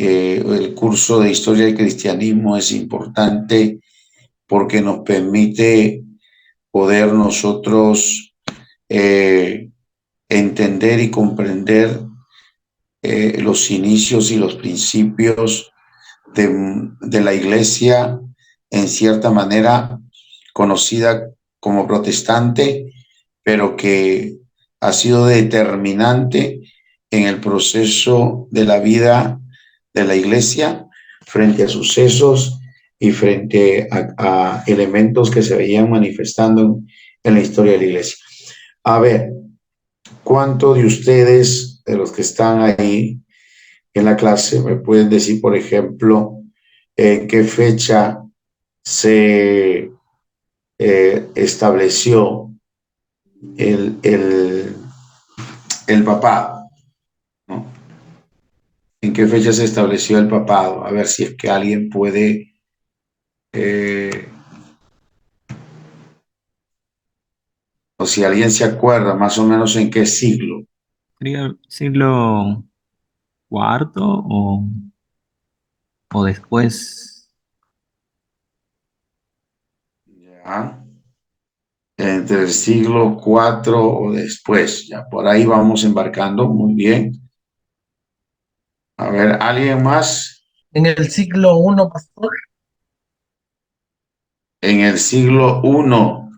el curso de Historia del Cristianismo es importante porque nos permite poder nosotros eh, entender y comprender los inicios y los principios de la iglesia, en cierta manera conocida como protestante, pero que ha sido determinante en el proceso de la vida de la iglesia frente a sucesos y frente a elementos que se veían manifestando en la historia de la iglesia. A ver, ¿cuántos de ustedes, de los que están ahí en la clase, me pueden decir, por ejemplo, en qué fecha se estableció el, el, el papado, ¿no? ¿En qué fecha se estableció el papado? A ver si es que alguien puede, eh, o si alguien se acuerda más o menos en qué siglo. ¿Sería el siglo cuarto o después? ¿Ya? Entre el siglo IV o después. Ya por ahí vamos embarcando. Muy bien. A ver, ¿alguien más? En el siglo I, pastor. En el siglo I.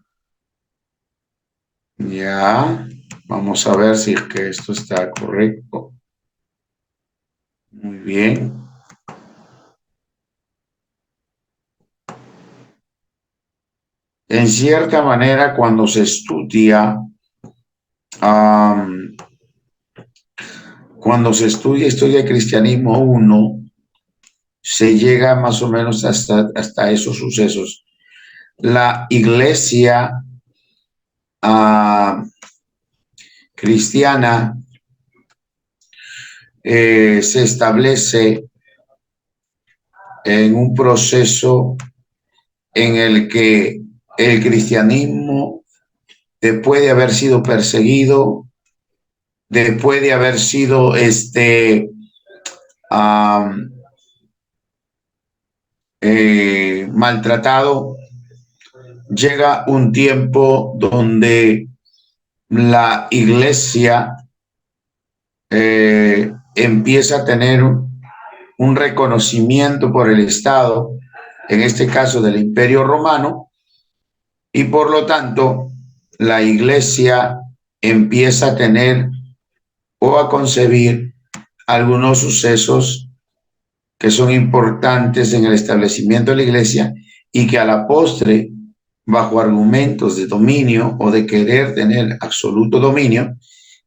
Ya. Vamos a ver si es que esto está correcto. Muy bien. En cierta manera, um, cuando se estudia historia del cristianismo uno, se llega más o menos hasta esos sucesos. La iglesia uh, cristiana se establece en un proceso en el que el cristianismo, después de haber sido perseguido, después de haber sido um, maltratado, llega un tiempo donde la iglesia empieza a tener un reconocimiento por el Estado, en este caso del Imperio Romano, y por lo tanto la iglesia empieza a tener o a concebir algunos sucesos que son importantes en el establecimiento de la iglesia y que a la postre, bajo argumentos de dominio o de querer tener absoluto dominio,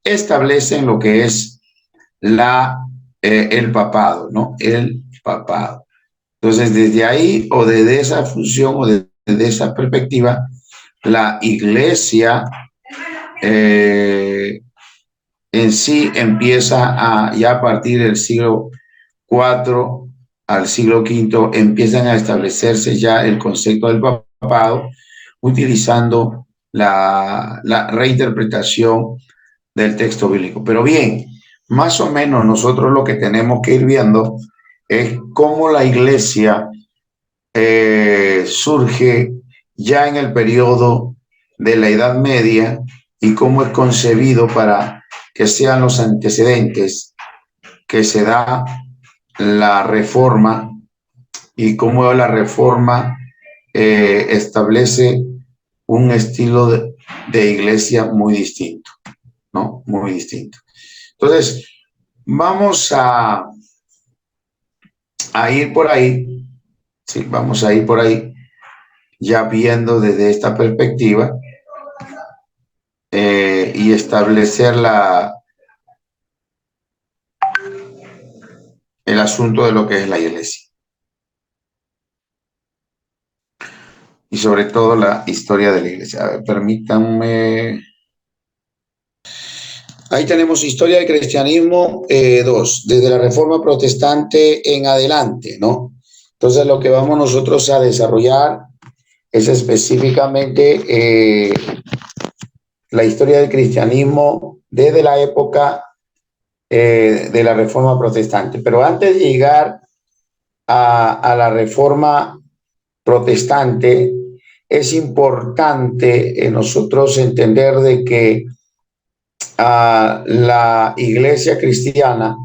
establecen lo que es el papado, ¿no? El papado. Entonces, desde ahí o desde esa función o desde esa perspectiva, la iglesia en sí empieza ya a partir del siglo IV al siglo V, empiezan a establecerse ya el concepto del papado, utilizando la reinterpretación del texto bíblico. Pero bien, más o menos nosotros lo que tenemos que ir viendo es cómo la iglesia surge ya en el periodo de la Edad Media y cómo es concebido para que sean los antecedentes que se da la reforma y cómo la reforma establece un estilo de iglesia muy distinto, ¿no? Muy distinto. Entonces, vamos a ir por ahí, sí, vamos a ir por ahí, ya viendo desde esta perspectiva y establecer el asunto de lo que es la iglesia. Y sobre todo la historia de la iglesia. A ver, permítanme. Ahí tenemos historia del cristianismo 2, desde la reforma protestante en adelante, ¿no? Entonces lo que vamos nosotros a desarrollar es específicamente la historia del cristianismo desde la época de la Reforma Protestante. Pero antes de llegar a la Reforma Protestante, es importante nosotros entender de que la iglesia cristiana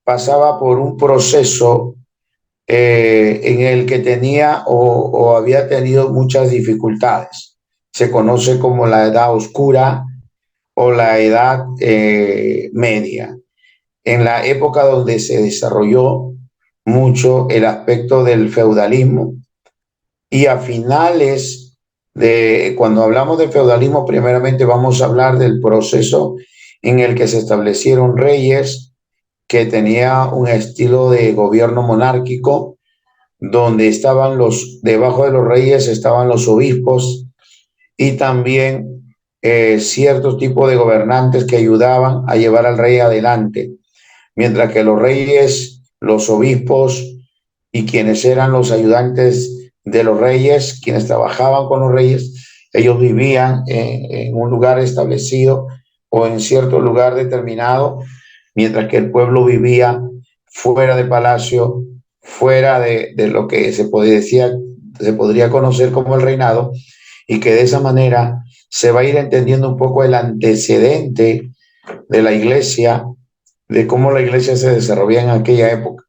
pasaba por un proceso en el que tenía o había tenido muchas dificultades. Se conoce como la Edad Oscura o la Edad Media, en la época donde se desarrolló mucho el aspecto del feudalismo, y a finales de, cuando hablamos de feudalismo, primeramente vamos a hablar del proceso en el que se establecieron reyes que tenía un estilo de gobierno monárquico, donde estaban debajo de los reyes estaban los obispos y también ciertos tipos de gobernantes que ayudaban a llevar al rey adelante, mientras que los reyes, los obispos y quienes eran los ayudantes de los reyes, quienes trabajaban con los reyes, ellos vivían en un lugar establecido o en cierto lugar determinado, mientras que el pueblo vivía fuera de palacio, fuera de lo que se podría conocer como el reinado, y que de esa manera se va a ir entendiendo un poco el antecedente de la iglesia, de cómo la iglesia se desarrolló en aquella época.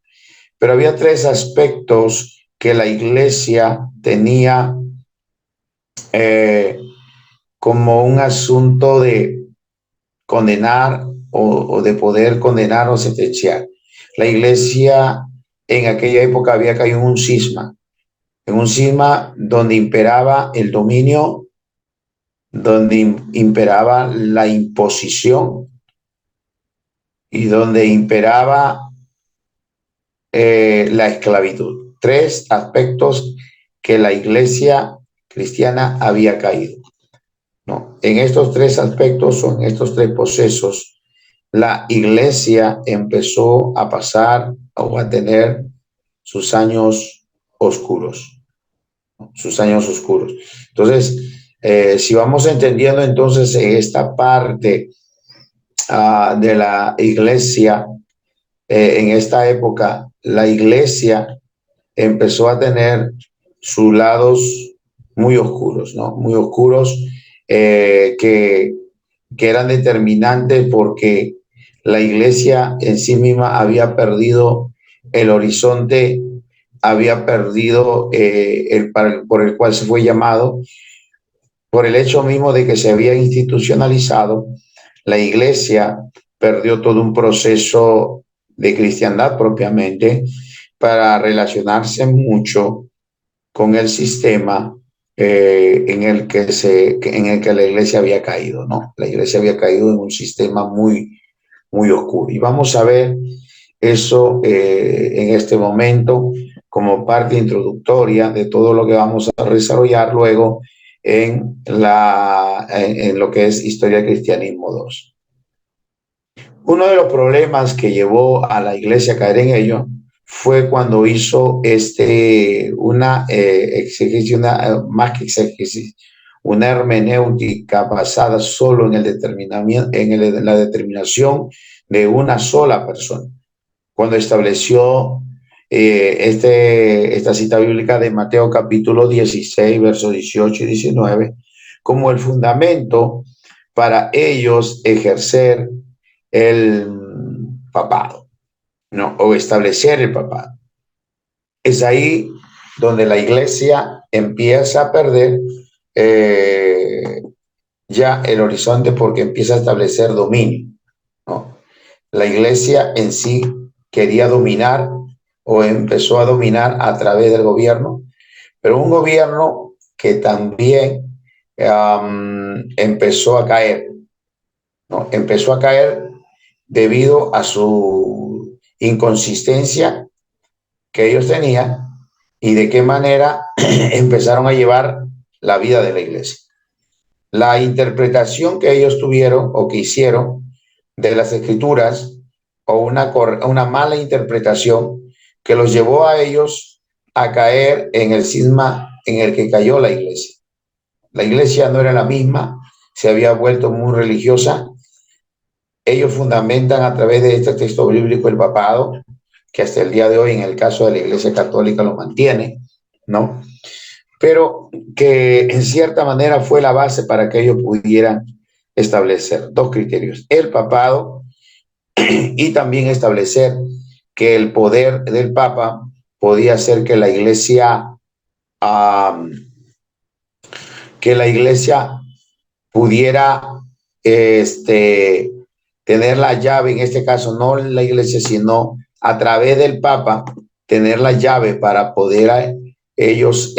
Pero había tres aspectos que la iglesia tenía como un asunto de condenar o de poder condenar o sentenciar. La iglesia en aquella época había caído en un cisma donde imperaba el dominio, donde imperaba la imposición y donde imperaba la esclavitud. Tres aspectos que la iglesia cristiana había caído, ¿no? En estos tres aspectos, o en estos tres procesos, la iglesia empezó a pasar o a tener sus años oscuros, ¿no? Sus años oscuros. Entonces, si vamos entendiendo entonces esta parte de la iglesia, en esta época, la iglesia empezó a tener sus lados muy oscuros, ¿no? Muy oscuros, que eran determinantes porque la iglesia en sí misma había perdido el horizonte, había perdido por el cual se fue llamado, por el hecho mismo de que se había institucionalizado. La iglesia perdió todo un proceso de cristiandad propiamente para relacionarse mucho con el sistema en el que la iglesia había caído, ¿no? La iglesia había caído en un sistema muy, muy oscuro. Y vamos a ver eso en este momento como parte introductoria de todo lo que vamos a desarrollar luego en lo que es Historia del Cristianismo 2. Uno de los problemas que llevó a la iglesia a caer en ello fue cuando hizo una exegesis, más que exegesis, una hermenéutica basada solo en en la determinación de una sola persona. Cuando estableció esta cita bíblica de Mateo capítulo 16, versos 18 y 19, como el fundamento para ellos ejercer el papado, ¿no? O establecer el papado. Es ahí donde la iglesia empieza a perder ya el horizonte, porque empieza a establecer dominio, ¿no? La iglesia en sí quería dominar o empezó a dominar a través del gobierno, pero un gobierno que también empezó a caer, ¿no? Empezó a caer debido a su inconsistencia que ellos tenían y de qué manera empezaron a llevar la vida de la iglesia. La interpretación que ellos tuvieron o que hicieron de las escrituras, o una mala interpretación que los llevó a ellos a caer en el cisma en el que cayó la iglesia. La iglesia no era la misma, se había vuelto muy religiosa, ellos fundamentan a través de este texto bíblico el papado, que hasta el día de hoy en el caso de la Iglesia Católica lo mantiene, ¿no? Pero que en cierta manera fue la base para que ellos pudieran establecer dos criterios, el papado y también establecer que el poder del papa podía hacer um, que la iglesia pudiera tener la llave, en este caso no la iglesia, sino a través del papa, tener la llave para poder ellos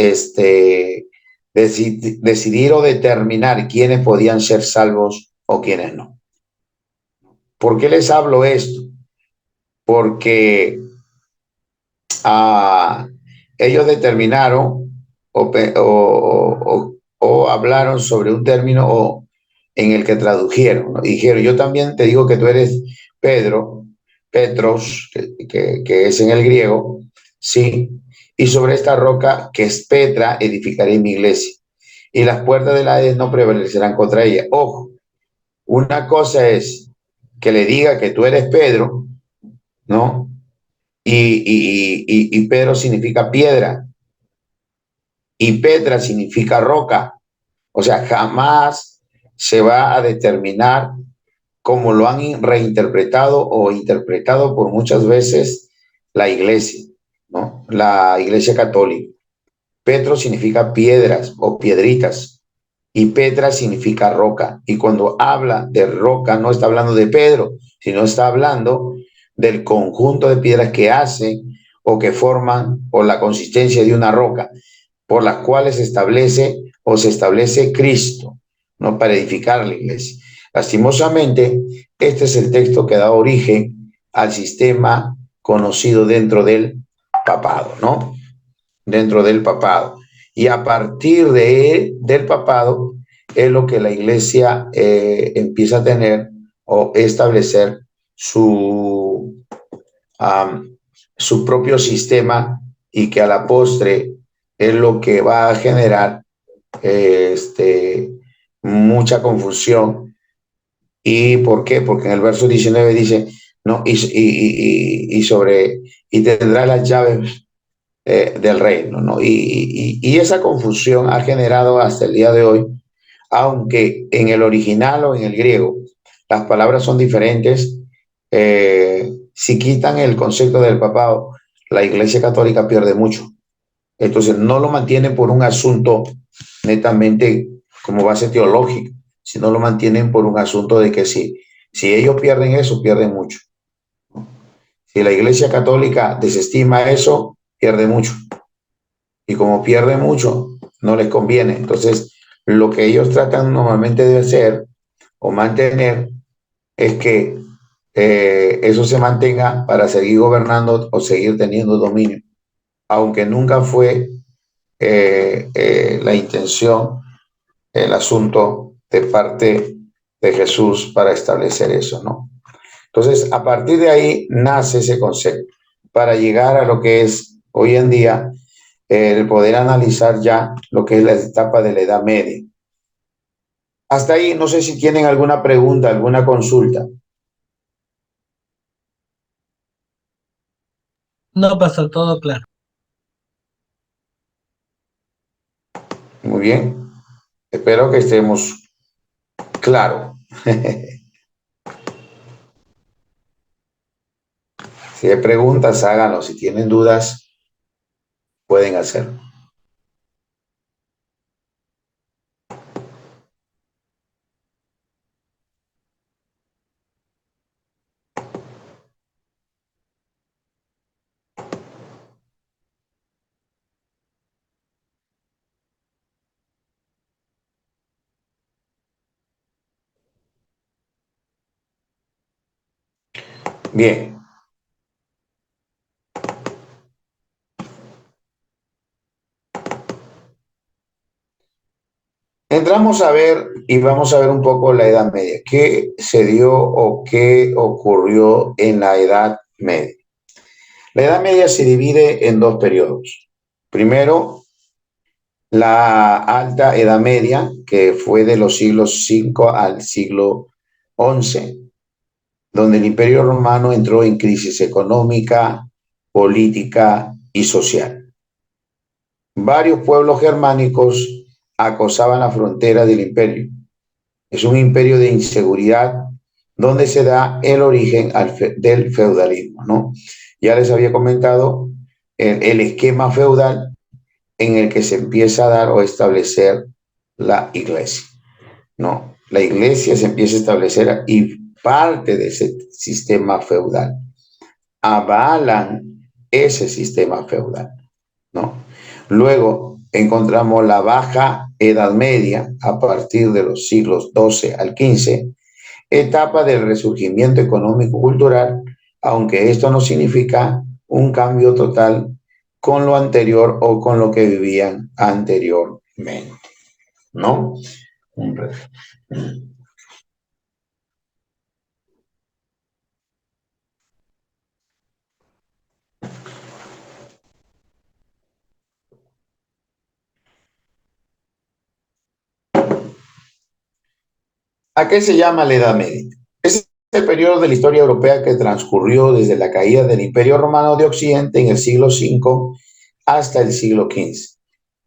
decidir o determinar quiénes podían ser salvos o quiénes no. ¿Por qué les hablo esto? Porque ellos determinaron o hablaron sobre un término en el que tradujeron, ¿no? Dijeron, yo también te digo que tú eres Pedro, Petros, que es en el griego, sí, y sobre esta roca que es Petra edificaré mi iglesia, y las puertas del Hades no prevalecerán contra ella. Ojo, una cosa es que le diga que tú eres Pedro, ¿no? Y Pedro significa piedra y Petra significa roca. O sea, jamás se va a determinar como lo han reinterpretado o interpretado por muchas veces la iglesia, ¿no? La iglesia católica. Petro significa piedras o piedritas y Petra significa roca. Y cuando habla de roca no está hablando de Pedro, sino está hablando del conjunto de piedras que hacen o que forman o la consistencia de una roca por las cuales se establece Cristo, ¿no? Para edificar la iglesia. Lastimosamente, este es el texto que da origen al sistema conocido dentro del papado, ¿no? Dentro del papado. Y a partir del papado es lo que la iglesia empieza a tener o establecer su propio sistema y que a la postre es lo que va a generar mucha confusión. ¿Y por qué? Porque en el verso 19 dice, no, y tendrá las llaves del reino, ¿no? Y esa confusión ha generado hasta el día de hoy, aunque en el original o en el griego las palabras son diferentes, si quitan el concepto del papado, la Iglesia Católica pierde mucho. Entonces no lo mantienen por un asunto netamente como base teológica, sino lo mantienen por un asunto de que si ellos pierden eso, pierden mucho. Si la Iglesia Católica desestima eso, pierde mucho. Y como pierde mucho, no les conviene. Entonces, lo que ellos tratan normalmente de hacer o mantener es que eso se mantenga para seguir gobernando o seguir teniendo dominio, aunque nunca fue la intención, el asunto de parte de Jesús para establecer eso, ¿no? Entonces, a partir de ahí nace ese concepto para llegar a lo que es hoy en día el poder analizar ya lo que es la etapa de la Edad Media. Hasta ahí, no sé si tienen alguna pregunta, alguna consulta. No pasó todo claro. Muy bien. Espero que estemos claros. Si hay preguntas, háganlo. Si tienen dudas, pueden hacerlo. Bien. Entramos a ver y vamos a ver un poco la Edad Media. ¿Qué se dio o qué ocurrió en la Edad Media? La Edad Media se divide en dos periodos. Primero, la Alta Edad Media, que fue de los siglos V al siglo XI, donde el Imperio Romano entró en crisis económica, política y social. Varios pueblos germánicos acosaban la frontera del imperio. Es un imperio de inseguridad donde se da el origen del feudalismo, ¿no? Ya les había comentado el esquema feudal en el que se empieza a dar o establecer la iglesia, ¿no? La iglesia se empieza a establecer y parte de ese sistema feudal. Avalan ese sistema feudal, ¿no? Luego encontramos la Baja Edad Media a partir de los siglos XII al XV, etapa del resurgimiento económico-cultural, aunque esto no significa un cambio total con lo anterior o con lo que vivían anteriormente, ¿no? ¿A qué se llama la Edad Media? Es el periodo de la historia europea que transcurrió desde la caída del Imperio Romano de Occidente en el siglo V hasta el siglo XV,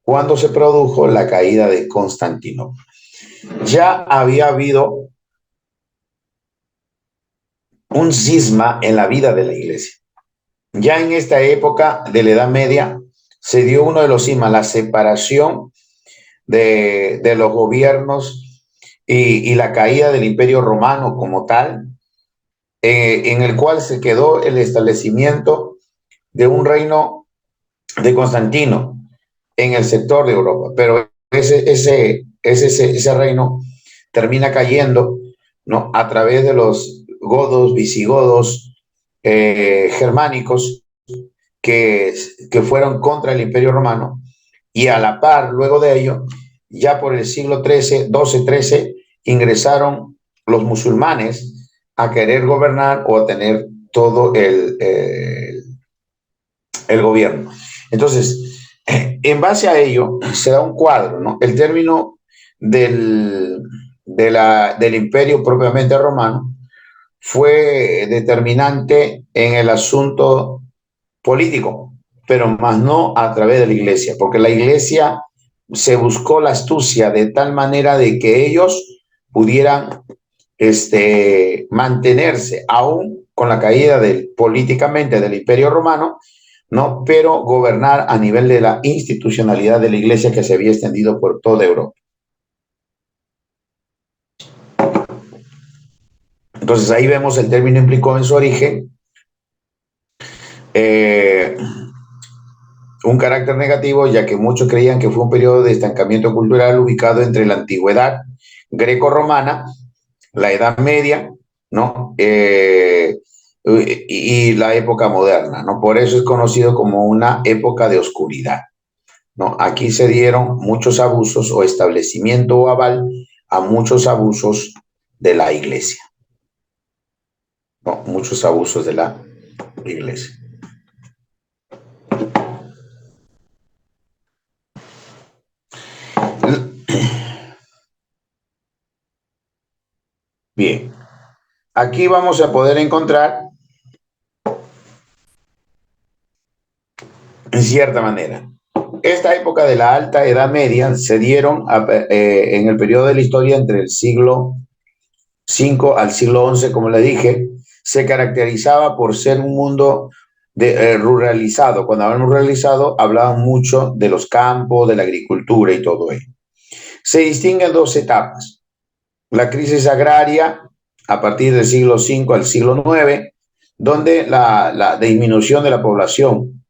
cuando se produjo la caída de Constantinopla. Ya había habido un cisma en la vida de la iglesia. Ya en esta época de la Edad Media se dio uno de los cismas, la separación de los gobiernos y la caída del Imperio Romano como tal, en el cual se quedó el establecimiento de un reino de Constantino en el sector de Europa, pero ese reino termina cayendo, ¿no? A través de los godos, visigodos, germánicos, que fueron contra el Imperio Romano, y a la par, luego de ello, ya por el siglo XIII, XII, XIII, ingresaron los musulmanes a querer gobernar o a tener todo el gobierno. Entonces, en base a ello, se da un cuadro, ¿no? El término del imperio propiamente romano fue determinante en el asunto político, pero más no a través de la iglesia, porque la iglesia se buscó la astucia de tal manera de que ellos pudieran mantenerse aún con la caída políticamente del Imperio Romano, ¿no? Pero gobernar a nivel de la institucionalidad de la iglesia que se había extendido por toda Europa. Entonces ahí vemos el término implicó en su origen un carácter negativo, ya que muchos creían que fue un periodo de estancamiento cultural ubicado entre la antigüedad greco-romana, la Edad Media, ¿no? Y la época moderna, ¿no? Por eso es conocido como una época de oscuridad, ¿no? Aquí se dieron muchos abusos o establecimiento o aval a muchos abusos de la iglesia, ¿no? Muchos abusos de la iglesia. Bien, aquí vamos a poder encontrar, en cierta manera, esta época de la Alta Edad Media se dieron en el periodo de la historia entre el siglo V al siglo XI, como le dije, se caracterizaba por ser un mundo ruralizado. Cuando hablan ruralizado, hablaban mucho de los campos, de la agricultura y todo ello. Se distinguen dos etapas. La crisis agraria, a partir del siglo V al siglo IX, donde la disminución de la población,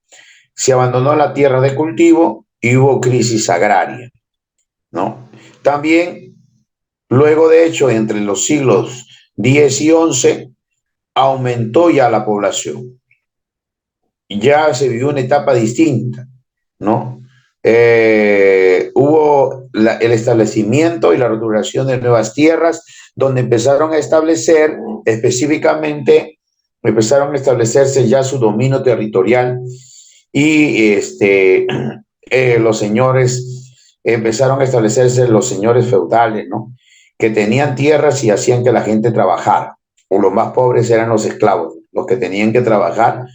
se abandonó la tierra de cultivo y hubo crisis agraria, ¿no? También, luego de hecho, entre los siglos X y XI, aumentó ya la población. Ya se vivió una etapa distinta, ¿no? Hubo el establecimiento y la restauración de nuevas tierras, donde empezaron a establecer específicamente, empezaron a establecerse ya su dominio territorial y los señores, empezaron a establecerse los señores feudales, ¿no? Que tenían tierras y hacían que la gente trabajara. o los más pobres eran los esclavos, los que tenían que trabajar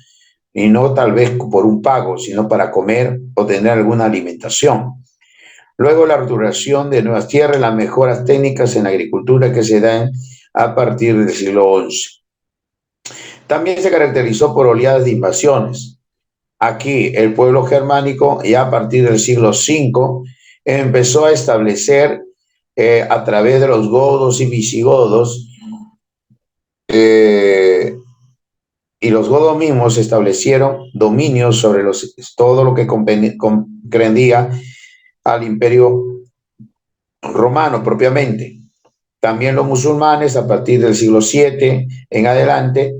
y no tal vez por un pago, sino para comer o tener alguna alimentación. Luego la restauración de nuevas tierras, las mejoras técnicas en la agricultura que se dan a partir del siglo XI. También se caracterizó por oleadas de invasiones. Aquí el pueblo germánico, ya a partir del siglo V, empezó a establecer a través de los godos y visigodos, eh, y los godos mismos establecieron dominios sobre todo lo que comprendía al imperio romano propiamente. También los musulmanes a partir del siglo VII en adelante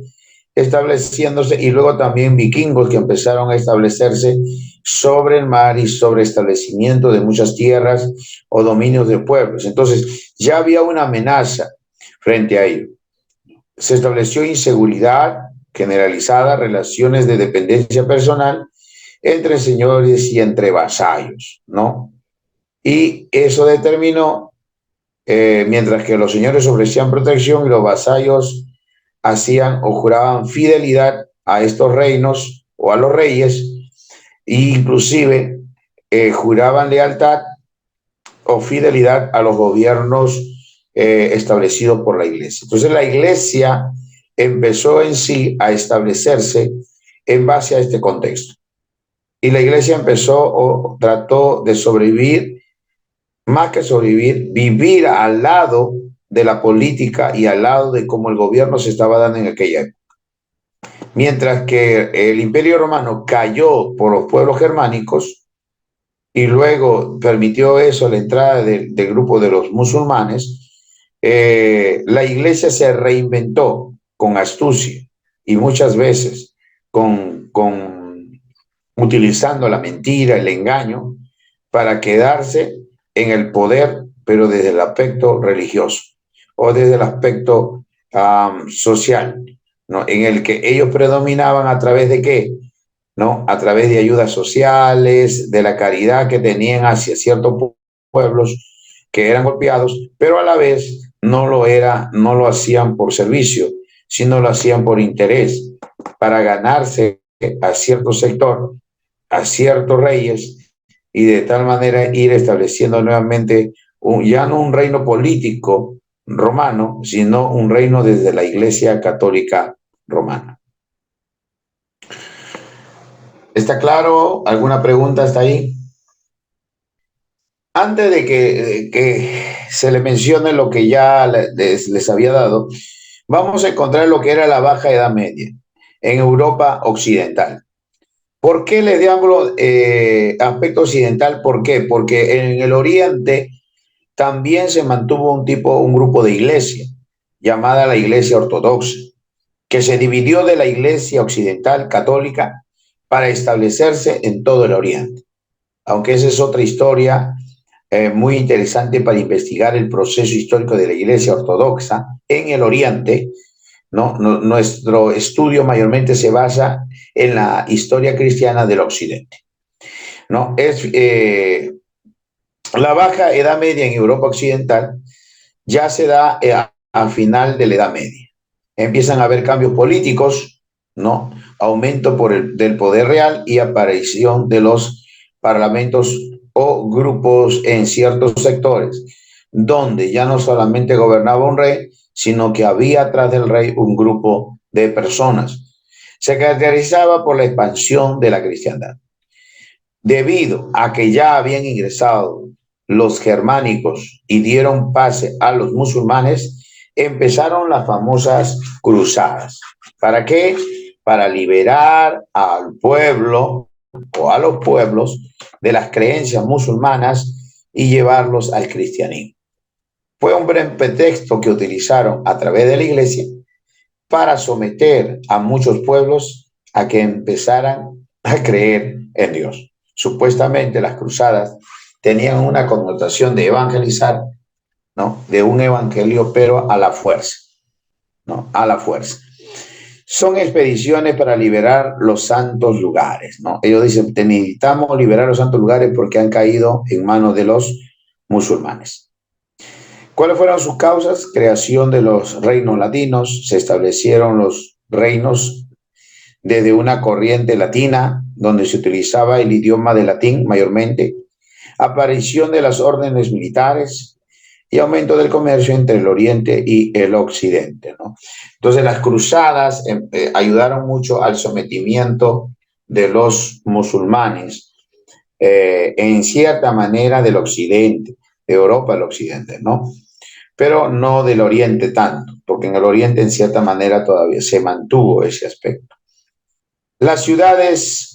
estableciéndose, y luego también vikingos que empezaron a establecerse sobre el mar y sobre establecimiento de muchas tierras o dominios de pueblos. Entonces ya había una amenaza frente a ello. Se estableció inseguridad generalizada, relaciones de dependencia personal entre señores y entre vasallos, ¿no? Y eso determinó, mientras que los señores ofrecían protección y los vasallos hacían o juraban fidelidad a estos reinos o a los reyes, e inclusive juraban lealtad o fidelidad a los gobiernos establecidos por la iglesia. Entonces la iglesia empezó en sí a establecerse en base a este contexto. Y la iglesia empezó o trató de sobrevivir, más que sobrevivir, vivir al lado de la política y al lado de cómo el gobierno se estaba dando en aquella época. Mientras que el Imperio Romano cayó por los pueblos germánicos y luego permitió eso, la entrada del grupo de los musulmanes, la iglesia se reinventó con astucia y muchas veces utilizando la mentira, el engaño, para quedarse en el poder, pero desde el aspecto religioso o desde el aspecto social, ¿no? En el que ellos predominaban a través de ¿qué? ¿No? A través de ayudas sociales, de la caridad que tenían hacia ciertos pueblos que eran golpeados, pero a la vez no lo hacían por servicio, sino lo hacían por interés, para ganarse a cierto sector, a ciertos reyes, y de tal manera ir estableciendo nuevamente ya no un reino político romano, sino un reino desde la Iglesia Católica Romana. ¿Está claro? ¿Alguna pregunta hasta ahí? Antes de que se le mencione lo que ya les había dado, vamos a encontrar lo que era la Baja Edad Media en Europa Occidental. ¿Por qué les digo aspecto occidental? ¿Por qué? Porque en el Oriente también se mantuvo un grupo de iglesia llamada la Iglesia Ortodoxa, que se dividió de la Iglesia Occidental Católica para establecerse en todo el Oriente. Aunque esa es otra historia muy interesante para investigar el proceso histórico de la Iglesia Ortodoxa en el Oriente, ¿no? Nuestro estudio mayormente se basa en la historia cristiana del Occidente, ¿no? La Baja Edad Media en Europa Occidental ya se da a final de la Edad Media. Empiezan a haber cambios políticos, ¿no? Aumento del poder real y aparición de los parlamentos o grupos en ciertos sectores, donde ya no solamente gobernaba un rey, sino que había atrás del rey un grupo de personas. Se caracterizaba por la expansión de la cristiandad. Debido a que ya habían ingresado los germánicos y dieron pase a los musulmanes, empezaron las famosas cruzadas. ¿Para qué? Para liberar al pueblo o a los pueblos de las creencias musulmanas y llevarlos al cristianismo. Fue un buen pretexto que utilizaron a través de la iglesia para someter a muchos pueblos a que empezaran a creer en Dios. Supuestamente las cruzadas tenían una connotación de evangelizar, ¿no? De un evangelio, pero a la fuerza, ¿no? A la fuerza. Son expediciones para liberar los santos lugares, ¿no? Ellos dicen, necesitamos liberar los santos lugares porque han caído en manos de los musulmanes. ¿Cuáles fueron sus causas? Creación de los reinos latinos, se establecieron los reinos desde una corriente latina, donde se utilizaba el idioma de latín mayormente, aparición de las órdenes militares y aumento del comercio entre el oriente y el occidente, ¿no? Entonces las cruzadas ayudaron mucho al sometimiento de los musulmanes en cierta manera del occidente, de Europa al occidente, ¿no? Pero no del oriente tanto, porque en el oriente en cierta manera todavía se mantuvo ese aspecto. Las ciudades,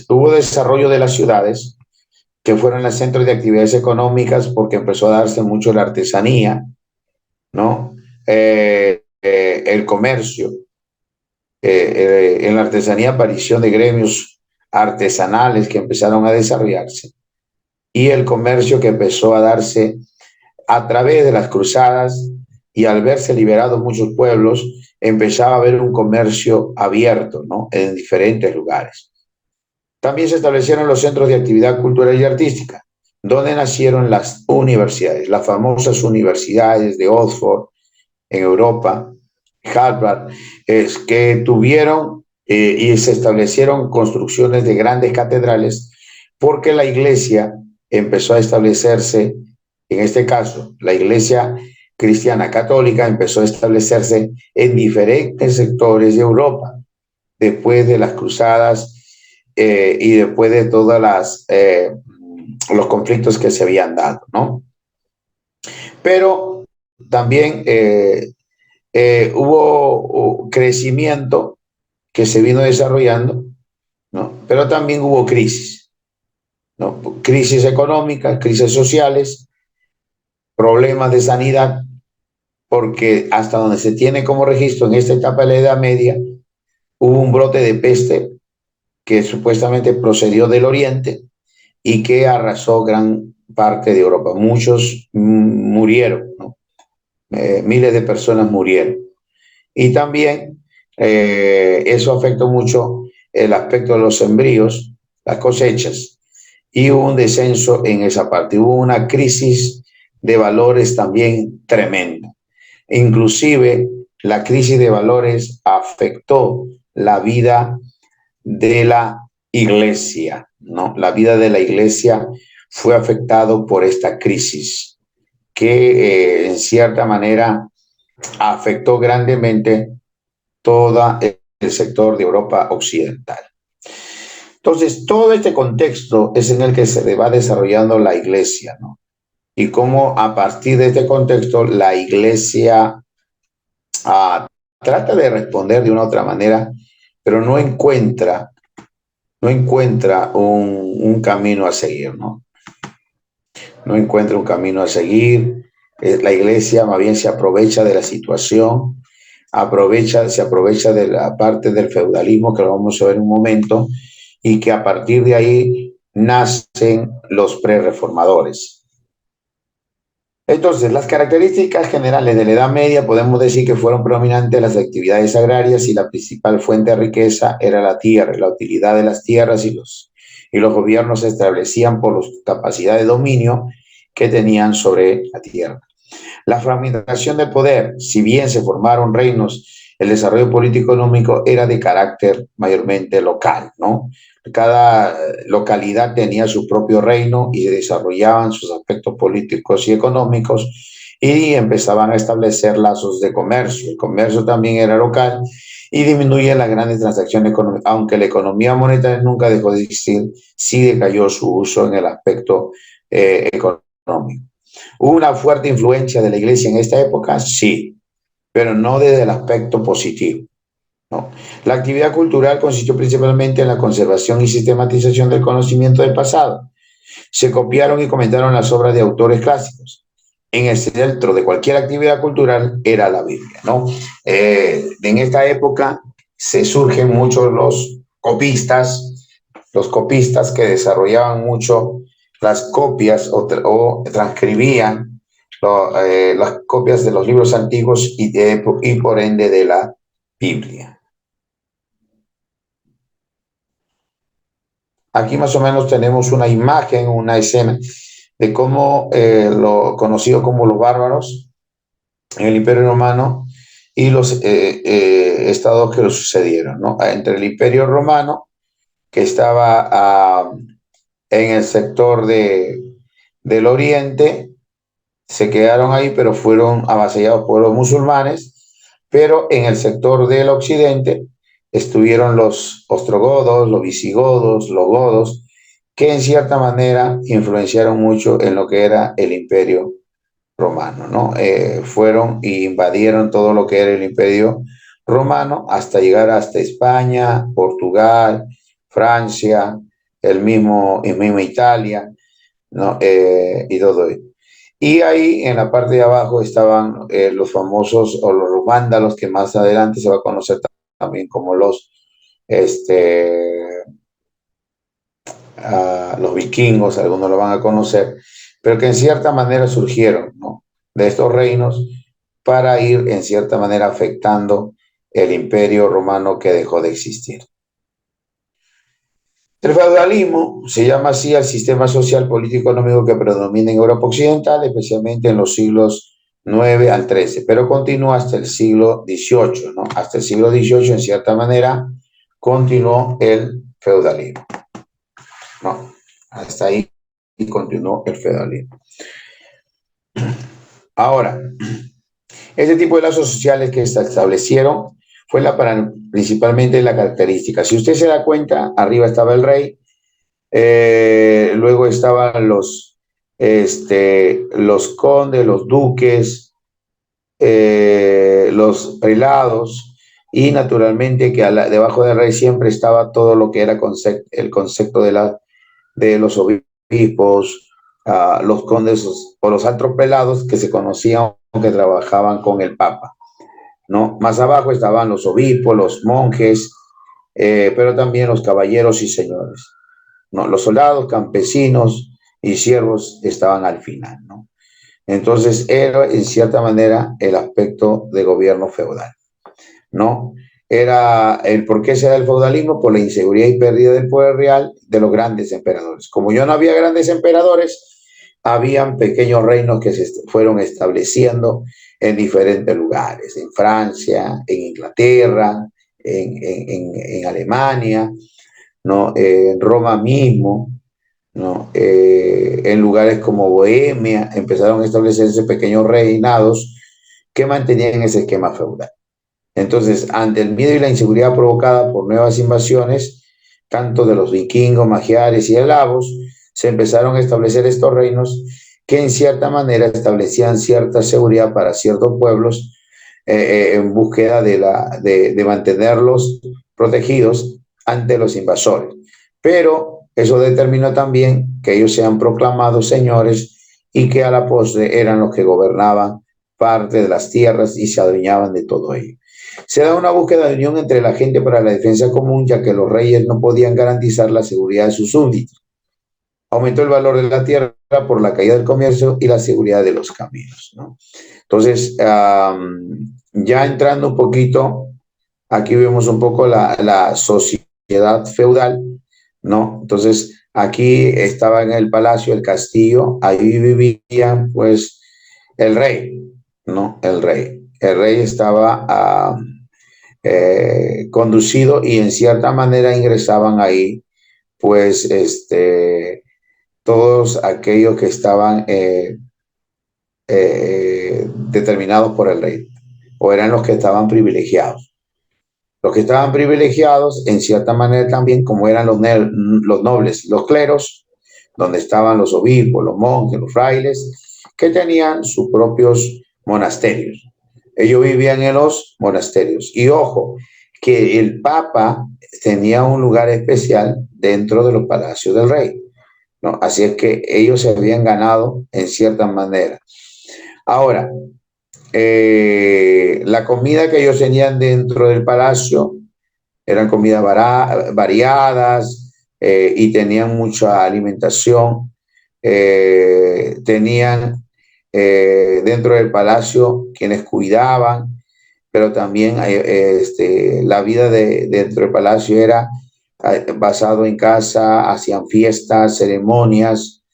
hubo desarrollo de las ciudades, que fueron los centros de actividades económicas, porque empezó a darse mucho la artesanía, ¿no? El comercio, en la artesanía aparición de gremios artesanales que empezaron a desarrollarse y el comercio que empezó a darse a través de las cruzadas y al verse liberados muchos pueblos, empezaba a haber un comercio abierto, ¿no? En diferentes lugares. También se establecieron los centros de actividad cultural y artística, donde nacieron las universidades, las famosas universidades de Oxford en Europa, Harvard, que tuvieron y se establecieron construcciones de grandes catedrales porque la iglesia empezó a establecerse, en este caso, la iglesia cristiana católica empezó a establecerse en diferentes sectores de Europa después de las cruzadas y después de todas los conflictos que se habían dado, ¿no? Pero también hubo crecimiento que se vino desarrollando, ¿no? Pero también hubo crisis, ¿no? Crisis económicas, crisis sociales, problemas de sanidad, porque hasta donde se tiene como registro en esta etapa de la Edad Media, hubo un brote de peste que supuestamente procedió del Oriente y que arrasó gran parte de Europa. Muchos murieron, ¿no? Miles de personas murieron. Y también eso afectó mucho el aspecto de los sembríos, las cosechas, y hubo un descenso en esa parte. Hubo una crisis de valores también tremenda. Inclusive la crisis de valores afectó la vida de la iglesia, ¿no? La vida de la iglesia fue afectado por esta crisis que en cierta manera afectó grandemente todo el sector de Europa occidental. Entonces, todo este contexto es en el que se va desarrollando la iglesia, ¿no? Y cómo a partir de este contexto la iglesia trata de responder de una u otra manera, pero no encuentra un camino a seguir, ¿no? No encuentra un camino a seguir. La iglesia más bien se aprovecha de la situación, se aprovecha de la parte del feudalismo, que lo vamos a ver en un momento, y que a partir de ahí nacen los prerreformadores. Entonces, las características generales de la Edad Media podemos decir que fueron predominantes las actividades agrarias y la principal fuente de riqueza era la tierra, la utilidad de las tierras y los gobiernos se establecían por la capacidad de dominio que tenían sobre la tierra. La fragmentación del poder, si bien se formaron reinos, el desarrollo político económico era de carácter mayormente local, ¿no? Cada localidad tenía su propio reino y desarrollaban sus aspectos políticos y económicos y empezaban a establecer lazos de comercio. El comercio también era local y disminuye las grandes transacciones económicas. Aunque la economía monetaria nunca dejó de existir, sí decayó su uso en el aspecto económico. ¿Hubo una fuerte influencia de la iglesia en esta época? Sí, pero no desde el aspecto positivo, ¿no? La actividad cultural consistió principalmente en la conservación y sistematización del conocimiento del pasado. Se copiaron y comentaron las obras de autores clásicos. En el centro de cualquier actividad cultural era la Biblia, ¿no? En esta época se surgen muchos los copistas que desarrollaban mucho las copias o transcribían las copias de los libros antiguos y por ende de la Biblia. Aquí más o menos tenemos una imagen, una escena de cómo lo conocido como los bárbaros en el Imperio Romano y los estados que lo sucedieron, ¿no? Entre el Imperio Romano, que estaba en el sector del Oriente, se quedaron ahí, pero fueron avasallados por los musulmanes, pero en el sector del Occidente estuvieron los ostrogodos, los visigodos, los godos, que en cierta manera influenciaron mucho en lo que era el Imperio Romano, ¿no? Fueron e invadieron todo lo que era el Imperio Romano hasta llegar hasta España, Portugal, Francia, el mismo Italia, ¿no? Y todo ello. Y ahí en la parte de abajo estaban los famosos o los vándalos, que más adelante se va a conocer también como este, los vikingos, algunos lo van a conocer, pero que en cierta manera surgieron, ¿no? De estos reinos para ir en cierta manera afectando el imperio romano que dejó de existir. El feudalismo se llama así al sistema social, político, económico que predomina en Europa Occidental, especialmente en los siglos 9 al 13, pero continúa hasta el siglo XVIII, ¿no? Hasta el siglo XVIII, en cierta manera, continuó el feudalismo, ¿no? Hasta ahí continuó el feudalismo. Ahora, este tipo de lazos sociales que se establecieron fue principalmente la característica. Si usted se da cuenta, arriba estaba el rey, luego estaban los condes, los duques, los prelados, y naturalmente que debajo del rey siempre estaba todo lo que era el concepto de los obispos, los condes o los altos prelados que se conocían, que trabajaban con el papa, ¿no? Más abajo estaban los obispos, los monjes, pero también los caballeros y señores, ¿no? Los soldados, campesinos y siervos estaban al final, ¿no? Entonces era en cierta manera el aspecto de gobierno feudal, ¿no? Era el por qué se da el feudalismo, por la inseguridad y pérdida del poder real de los grandes emperadores. Como ya no había grandes emperadores, habían pequeños reinos que se fueron estableciendo en diferentes lugares, en Francia, en Inglaterra, en Alemania, ¿no? En Roma mismo, ¿no? En lugares como Bohemia empezaron a establecerse pequeños reinados que mantenían ese esquema feudal. Entonces, ante el miedo y la inseguridad provocada por nuevas invasiones, tanto de los vikingos, magiares y eslavos, se empezaron a establecer estos reinos que en cierta manera establecían cierta seguridad para ciertos pueblos, en búsqueda de mantenerlos protegidos ante los invasores. Pero eso determinó también que ellos sean proclamados señores y que a la postre eran los que gobernaban parte de las tierras y se adueñaban de todo ello. Se da una búsqueda de unión entre la gente para la defensa común, ya que los reyes no podían garantizar la seguridad de sus súbditos. Aumentó el valor de la tierra por la caída del comercio y la seguridad de los caminos, ¿no? Entonces, ya entrando un poquito, aquí vemos un poco la sociedad feudal, ¿no? Entonces, aquí estaba en el palacio, el castillo, ahí vivían pues el rey, ¿no? El rey. El rey estaba conducido y en cierta manera ingresaban ahí pues todos aquellos que estaban determinados por el rey, o eran los que estaban privilegiados. Los que estaban privilegiados, en cierta manera también, como eran los nobles, los cleros, donde estaban los obispos, los monjes, los frailes, que tenían sus propios monasterios. Ellos vivían en los monasterios. Y ojo, que el Papa tenía un lugar especial dentro de los palacios del rey, ¿no? Así es que ellos se habían ganado en cierta manera. Ahora, la comida que ellos tenían dentro del palacio eran comidas variadas, y tenían mucha alimentación. Tenían dentro del palacio quienes cuidaban, pero también la vida dentro del palacio era basado en casa, hacían fiestas, ceremonias,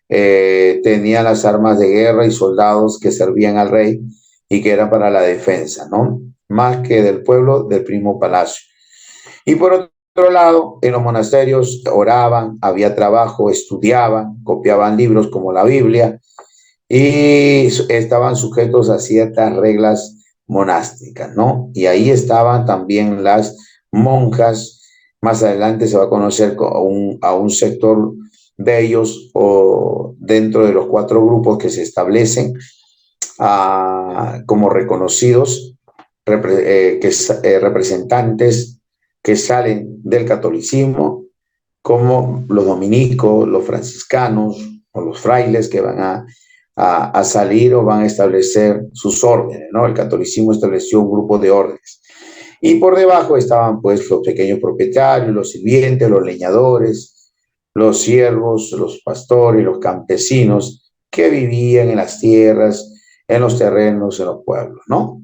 tenían las armas de guerra y soldados que servían al rey y que eran para la defensa, ¿no? Más que del pueblo, del mismo palacio. Y por otro lado, en los monasterios oraban, había trabajo, estudiaban, copiaban libros como la Biblia y estaban sujetos a ciertas reglas monásticas, ¿no? Y ahí estaban también las monjas. Más adelante se va a conocer a un sector de ellos o dentro de los 4 grupos que se establecen como reconocidos representantes que salen del catolicismo, como los dominicos, los franciscanos o los frailes que van a salir o van a establecer sus órdenes, ¿no? El catolicismo estableció un grupo de órdenes. Y por debajo estaban pues los pequeños propietarios, los sirvientes, los leñadores, los siervos, los pastores, los campesinos que vivían en las tierras, en los terrenos, en los pueblos, ¿no?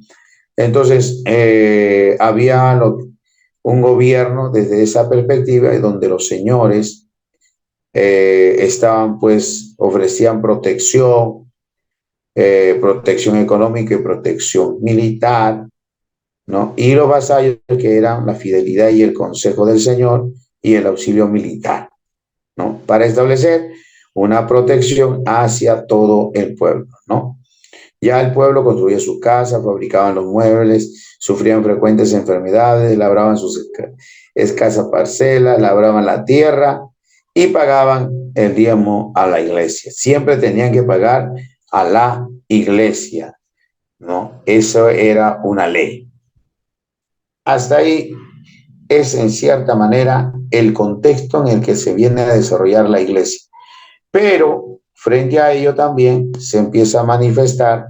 Entonces, había un gobierno desde esa perspectiva donde los señores estaban pues, ofrecían protección, protección económica y protección militar, ¿no? Y los vasallos que eran la fidelidad y el consejo del Señor y el auxilio militar, ¿no? Para establecer una protección hacia todo el pueblo, ¿no? Ya el pueblo construía sus casas, fabricaban los muebles, sufrían frecuentes enfermedades, labraban sus escasas parcelas, labraban la tierra y pagaban el diezmo a la iglesia. Siempre tenían que pagar a la iglesia, ¿no? Eso era una ley. Hasta ahí es en cierta manera el contexto en el que se viene a desarrollar la iglesia. Pero frente a ello también se empieza a manifestar,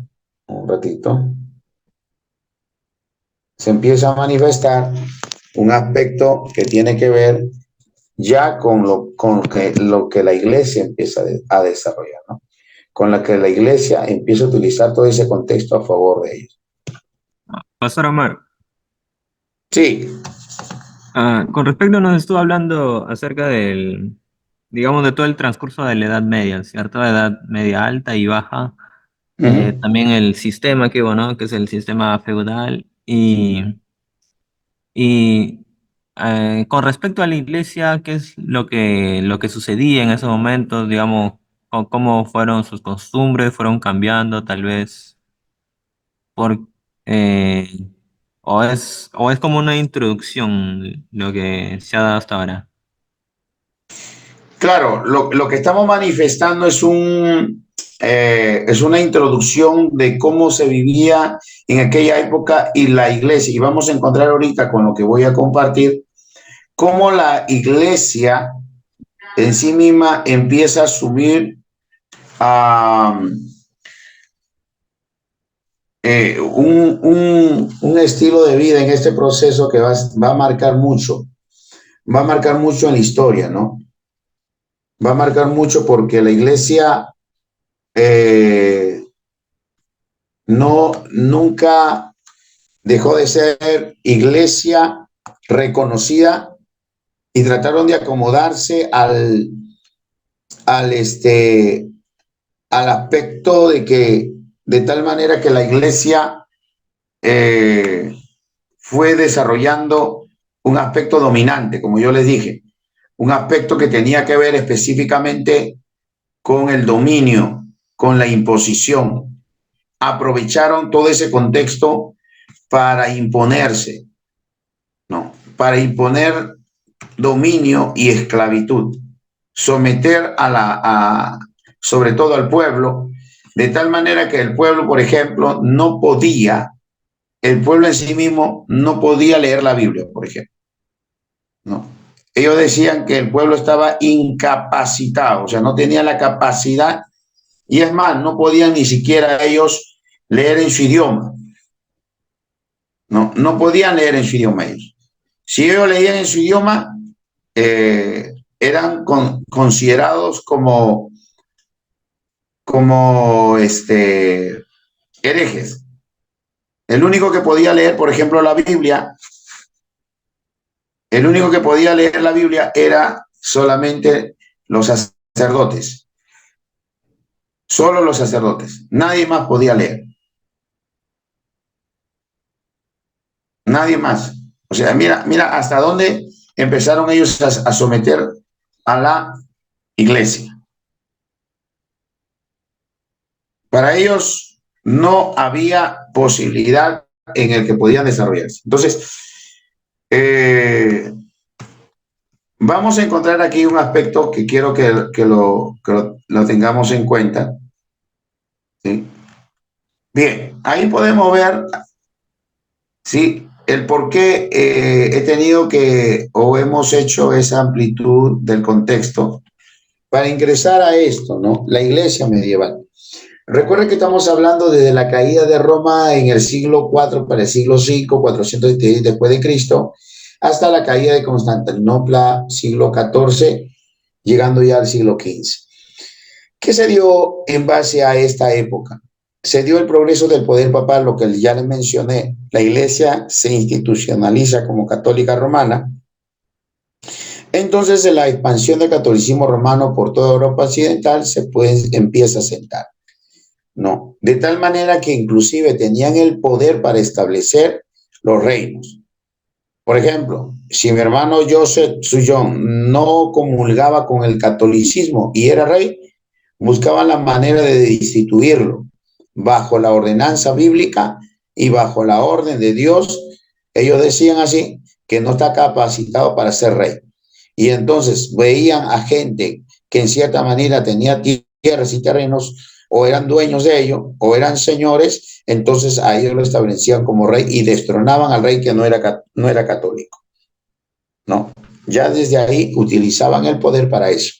un ratito, se empieza a manifestar un aspecto que tiene que ver ya con lo que la iglesia empieza a desarrollar, ¿no? Con la que la iglesia empieza a utilizar todo ese contexto a favor de ellos. Pastor Omar, Sí. con respecto nos estuvo hablando acerca del, digamos, de todo el transcurso de la Edad Media, ¿cierto? Edad Media alta y baja. También el sistema que hubo, ¿no? Que es el sistema feudal. Y con respecto a la iglesia, ¿qué es lo que sucedía en esos momentos? Digamos, cómo fueron sus costumbres, fueron cambiando, tal vez, por, eh, o es como una introducción lo que se ha dado hasta ahora. Claro, lo que estamos manifestando es una introducción de cómo se vivía en aquella época y la iglesia. Y vamos a encontrar ahorita con lo que voy a compartir, cómo la iglesia en sí misma empieza a asumir un estilo de vida en este proceso que va a marcar mucho en la historia, ¿no? Va a marcar mucho porque la iglesia eh, nunca dejó de ser iglesia reconocida y trataron de acomodarse al al aspecto de que, de tal manera que la iglesia eh, fue desarrollando un aspecto dominante, como yo les dije, un aspecto que tenía que ver específicamente con el dominio, con la imposición. Aprovecharon todo ese contexto para imponerse, ¿no? Para imponer dominio y esclavitud, someter sobre todo al pueblo, de tal manera que el pueblo, por ejemplo, el pueblo en sí mismo no podía leer la Biblia, por ejemplo, ¿no? Ellos decían que el pueblo estaba incapacitado, o sea, no tenía la capacidad, y es más, no podían ni siquiera ellos leer en su idioma, no podían leer en su idioma ellos. Si ellos leían en su idioma, eran considerados como herejes. El único que podía leer, por ejemplo, la Biblia, el único que podía leer la Biblia era solamente los sacerdotes. Solo los sacerdotes. Nadie más podía leer. Nadie más. O sea, mira hasta dónde empezaron ellos a someter a la iglesia. Para ellos no había posibilidad en el que podían desarrollarse. Entonces, vamos a encontrar aquí un aspecto que quiero que lo tengamos en cuenta. ¿Sí? Bien, ahí podemos ver, ¿sí?, el por qué he tenido que, o hemos hecho esa amplitud del contexto para ingresar a esto, ¿no? La iglesia medieval. Recuerden que estamos hablando desde la caída de Roma en el siglo IV para el siglo V, 410 después de Cristo, hasta la caída de Constantinopla, siglo XIV, llegando ya al siglo XV. ¿Qué se dio en base a esta época? Se dio el progreso del poder papal, lo que ya les mencioné. La iglesia se institucionaliza como católica romana. Entonces, la expansión del catolicismo romano por toda Europa occidental empieza a sentar. No, de tal manera que inclusive tenían el poder para establecer los reinos. Por ejemplo, si mi hermano Joseph Sullón no comulgaba con el catolicismo y era rey, buscaban la manera de destituirlo bajo la ordenanza bíblica y bajo la orden de Dios. Ellos decían así, que no está capacitado para ser rey. Y entonces veían a gente que en cierta manera tenía tierras y terrenos, o eran dueños de ello, o eran señores, entonces a ellos lo establecían como rey y destronaban al rey que no era católico. No, ya desde ahí utilizaban el poder para eso.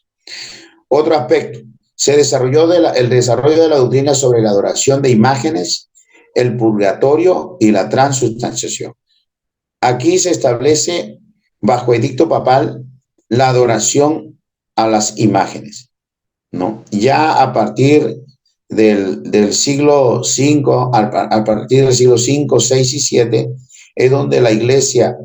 Otro aspecto, se desarrolló el desarrollo de la doctrina sobre la adoración de imágenes, el purgatorio y la transubstanciación. Aquí se establece bajo edicto papal la adoración a las imágenes, ¿no? Ya a partir del siglo V, a partir del siglo V, VI y VII, es donde la iglesia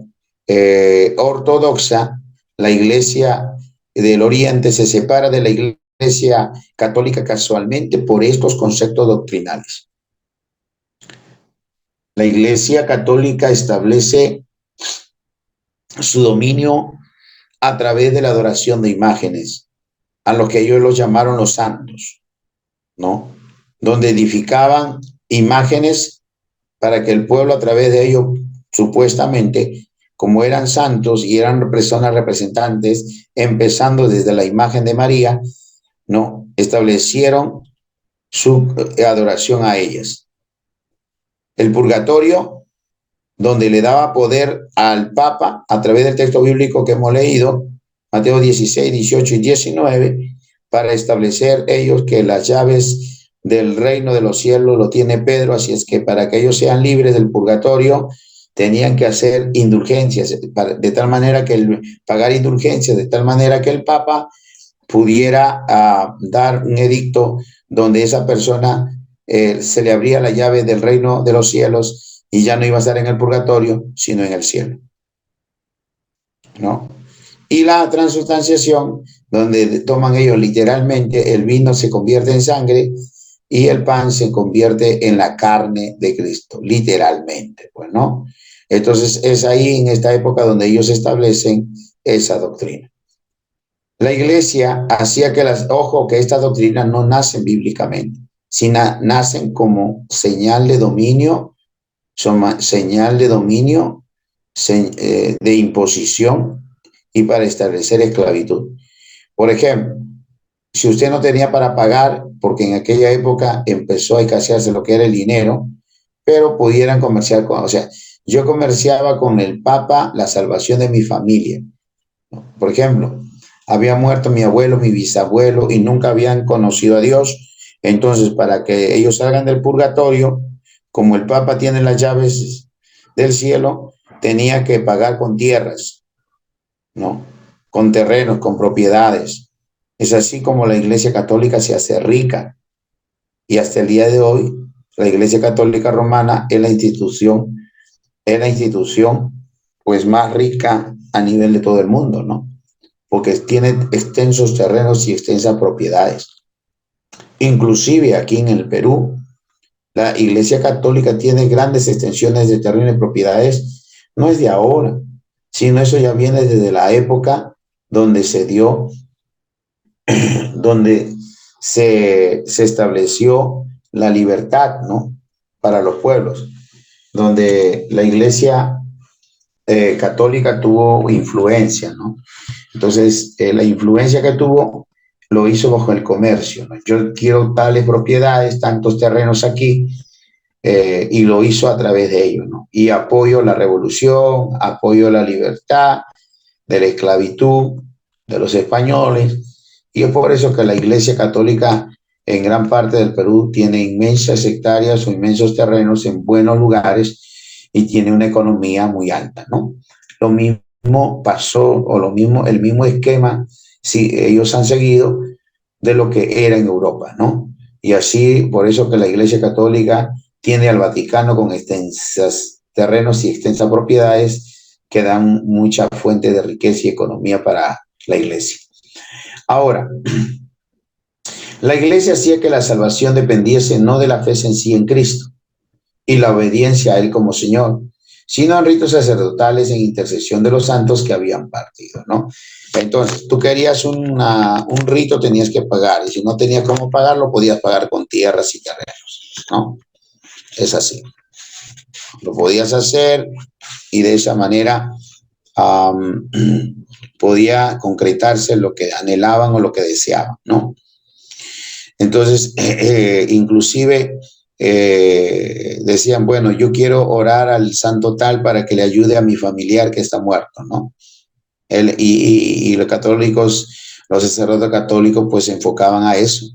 ortodoxa, la iglesia del Oriente, se separa de la iglesia católica casualmente por estos conceptos doctrinales. La iglesia católica establece su dominio a través de la adoración de imágenes, a lo que ellos los llamaron los santos, ¿no? Donde edificaban imágenes para que el pueblo a través de ellos, supuestamente, como eran santos y eran personas representantes, empezando desde la imagen de María, ¿no?, establecieron su adoración a ellas. El purgatorio, donde le daba poder al Papa a través del texto bíblico que hemos leído, Mateo 16, 18 y 19, para establecer ellos que las llaves del reino de los cielos lo tiene Pedro, así es que para que ellos sean libres del purgatorio, tenían que hacer indulgencias, de tal manera que pagar indulgencias, de tal manera que el Papa pudiera dar un edicto donde esa persona se le abría la llave del reino de los cielos y ya no iba a estar en el purgatorio, sino en el cielo, ¿no? Y la transubstanciación, donde toman ellos literalmente, el vino se convierte en sangre y el pan se convierte en la carne de Cristo, literalmente, pues, ¿no? Entonces es ahí en esta época donde ellos establecen esa doctrina. La iglesia hacía que ojo, que estas doctrinas no nacen bíblicamente, sino nacen como señal de dominio, señal de dominio, de imposición y para establecer esclavitud. Por ejemplo, si usted no tenía para pagar, porque en aquella época empezó a escasearse lo que era el dinero, pero pudieran comerciar con, o sea, yo comerciaba con el Papa la salvación de mi familia. Por ejemplo, había muerto mi abuelo, mi bisabuelo y nunca habían conocido a Dios. Entonces, para que ellos salgan del purgatorio, como el Papa tiene las llaves del cielo, tenía que pagar con tierras, ¿no? Con terrenos, con propiedades. Es así como la Iglesia Católica se hace rica. Y hasta el día de hoy, la Iglesia Católica Romana es la institución pues más rica a nivel de todo el mundo, ¿no? Porque tiene extensos terrenos y extensas propiedades. Inclusive aquí en el Perú, la Iglesia Católica tiene grandes extensiones de terreno y propiedades, no es de ahora, sino eso ya viene desde la época donde se dio, donde se estableció la libertad, ¿no? Para los pueblos, donde la Iglesia católica tuvo influencia, ¿no? Entonces, la influencia que tuvo lo hizo bajo el comercio, ¿no? Yo quiero tales propiedades, tantos terrenos aquí, y lo hizo a través de ellos, ¿no? Y apoyo la revolución, apoyo la libertad de la esclavitud de los españoles, y es por eso que la Iglesia Católica en gran parte del Perú tiene inmensas hectáreas o inmensos terrenos en buenos lugares y tiene una economía muy alta, ¿no? Lo mismo pasó, o lo mismo, el mismo esquema, si ellos han seguido de lo que era en Europa, ¿no? Y así, por eso que la Iglesia Católica tiene al Vaticano con extensas terrenos y extensas propiedades que dan mucha fuente de riqueza y economía para la Iglesia. Ahora, la Iglesia hacía que la salvación dependiese no de la fe sencilla en Cristo y la obediencia a Él como Señor, sino en ritos sacerdotales en intercesión de los santos que habían partido, ¿no? Entonces, tú querías un rito, tenías que pagar, y si no tenías cómo pagarlo, podías pagar con tierras y terrenos, ¿no? Es así. Lo podías hacer y de esa manera um, podía concretarse lo que anhelaban o lo que deseaban, ¿no? Entonces, inclusive decían, bueno, yo quiero orar al santo tal para que le ayude a mi familiar que está muerto, ¿no? Y los católicos, los sacerdotes católicos, pues se enfocaban a eso.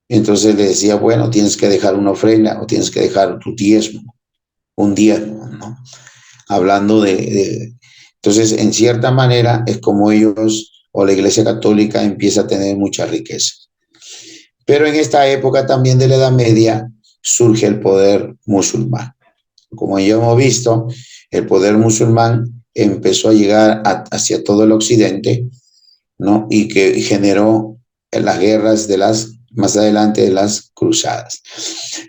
Entonces le decía, bueno, tienes que dejar una ofrenda o tienes que dejar tu diezmo, un diezmo, ¿no? Hablando Entonces, en cierta manera, es como ellos o la Iglesia Católica empieza a tener mucha riqueza. Pero en esta época también de la Edad Media surge el poder musulmán. Como ya hemos visto, el poder musulmán empezó a llegar hacia todo el occidente, ¿no? Y que generó las guerras más adelante de las cruzadas.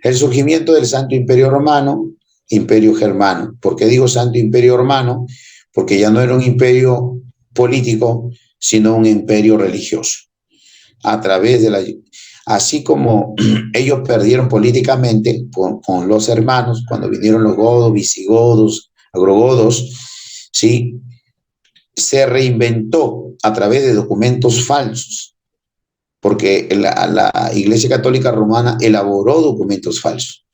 El surgimiento del Santo Imperio Romano, Imperio Germano. ¿Por qué digo Santo Imperio Romano? Porque ya no era un imperio político, sino un imperio religioso. A través de así como ellos perdieron políticamente con los hermanos, cuando vinieron los godos, visigodos, agrogodos, ¿sí? Se reinventó a través de documentos falsos, porque la Iglesia Católica Romana elaboró documentos falsos,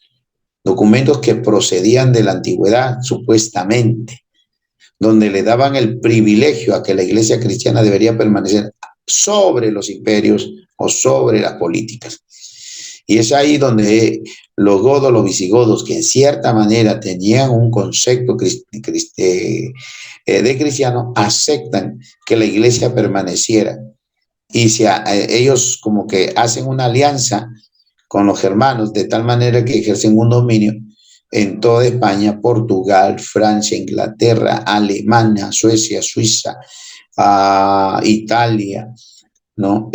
documentos que procedían de la antigüedad, supuestamente, donde le daban el privilegio a que la Iglesia cristiana debería permanecer sobre los imperios o sobre las políticas. Y es ahí donde los godos, los visigodos, que en cierta manera tenían un concepto de cristiano, aceptan que la iglesia permaneciera. Y ellos como que hacen una alianza con los germanos, de tal manera que ejercen un dominio en toda España, Portugal, Francia, Inglaterra, Alemania, Suecia, Suiza, Italia, ¿no?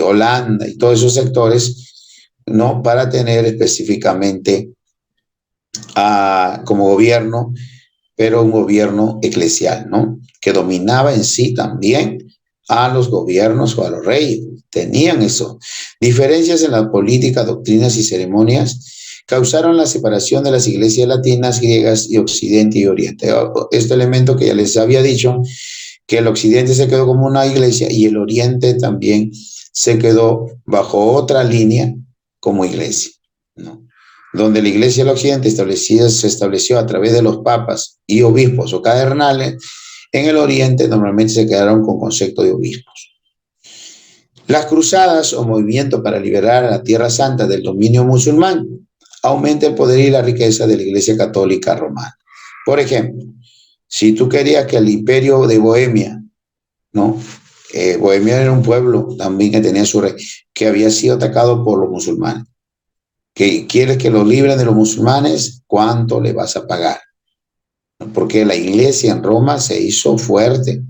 Holanda y todos esos sectores, ¿no? Para tener específicamente como gobierno, pero un gobierno eclesial, ¿no? Que dominaba en sí también a los gobiernos o a los reyes. Tenían eso. Diferencias en la política, doctrinas y ceremonias causaron la separación de las iglesias latinas, griegas y Occidente y Oriente. Este elemento que ya les había dicho, que el Occidente se quedó como una iglesia y el Oriente también se quedó bajo otra línea como iglesia, ¿no? Donde la iglesia del Occidente se estableció a través de los papas y obispos o cardenales, en el Oriente normalmente se quedaron con concepto de obispos. Las cruzadas o movimiento para liberar a la Tierra Santa del dominio musulmán aumenta el poder y la riqueza de la Iglesia Católica Romana. Por ejemplo, si tú querías que el imperio de Bohemia, ¿no? Bohemia era un pueblo también que tenía su rey, que había sido atacado por los musulmanes. Que quieres que lo libren de los musulmanes, ¿cuánto le vas a pagar? Porque la iglesia en Roma se hizo fuerte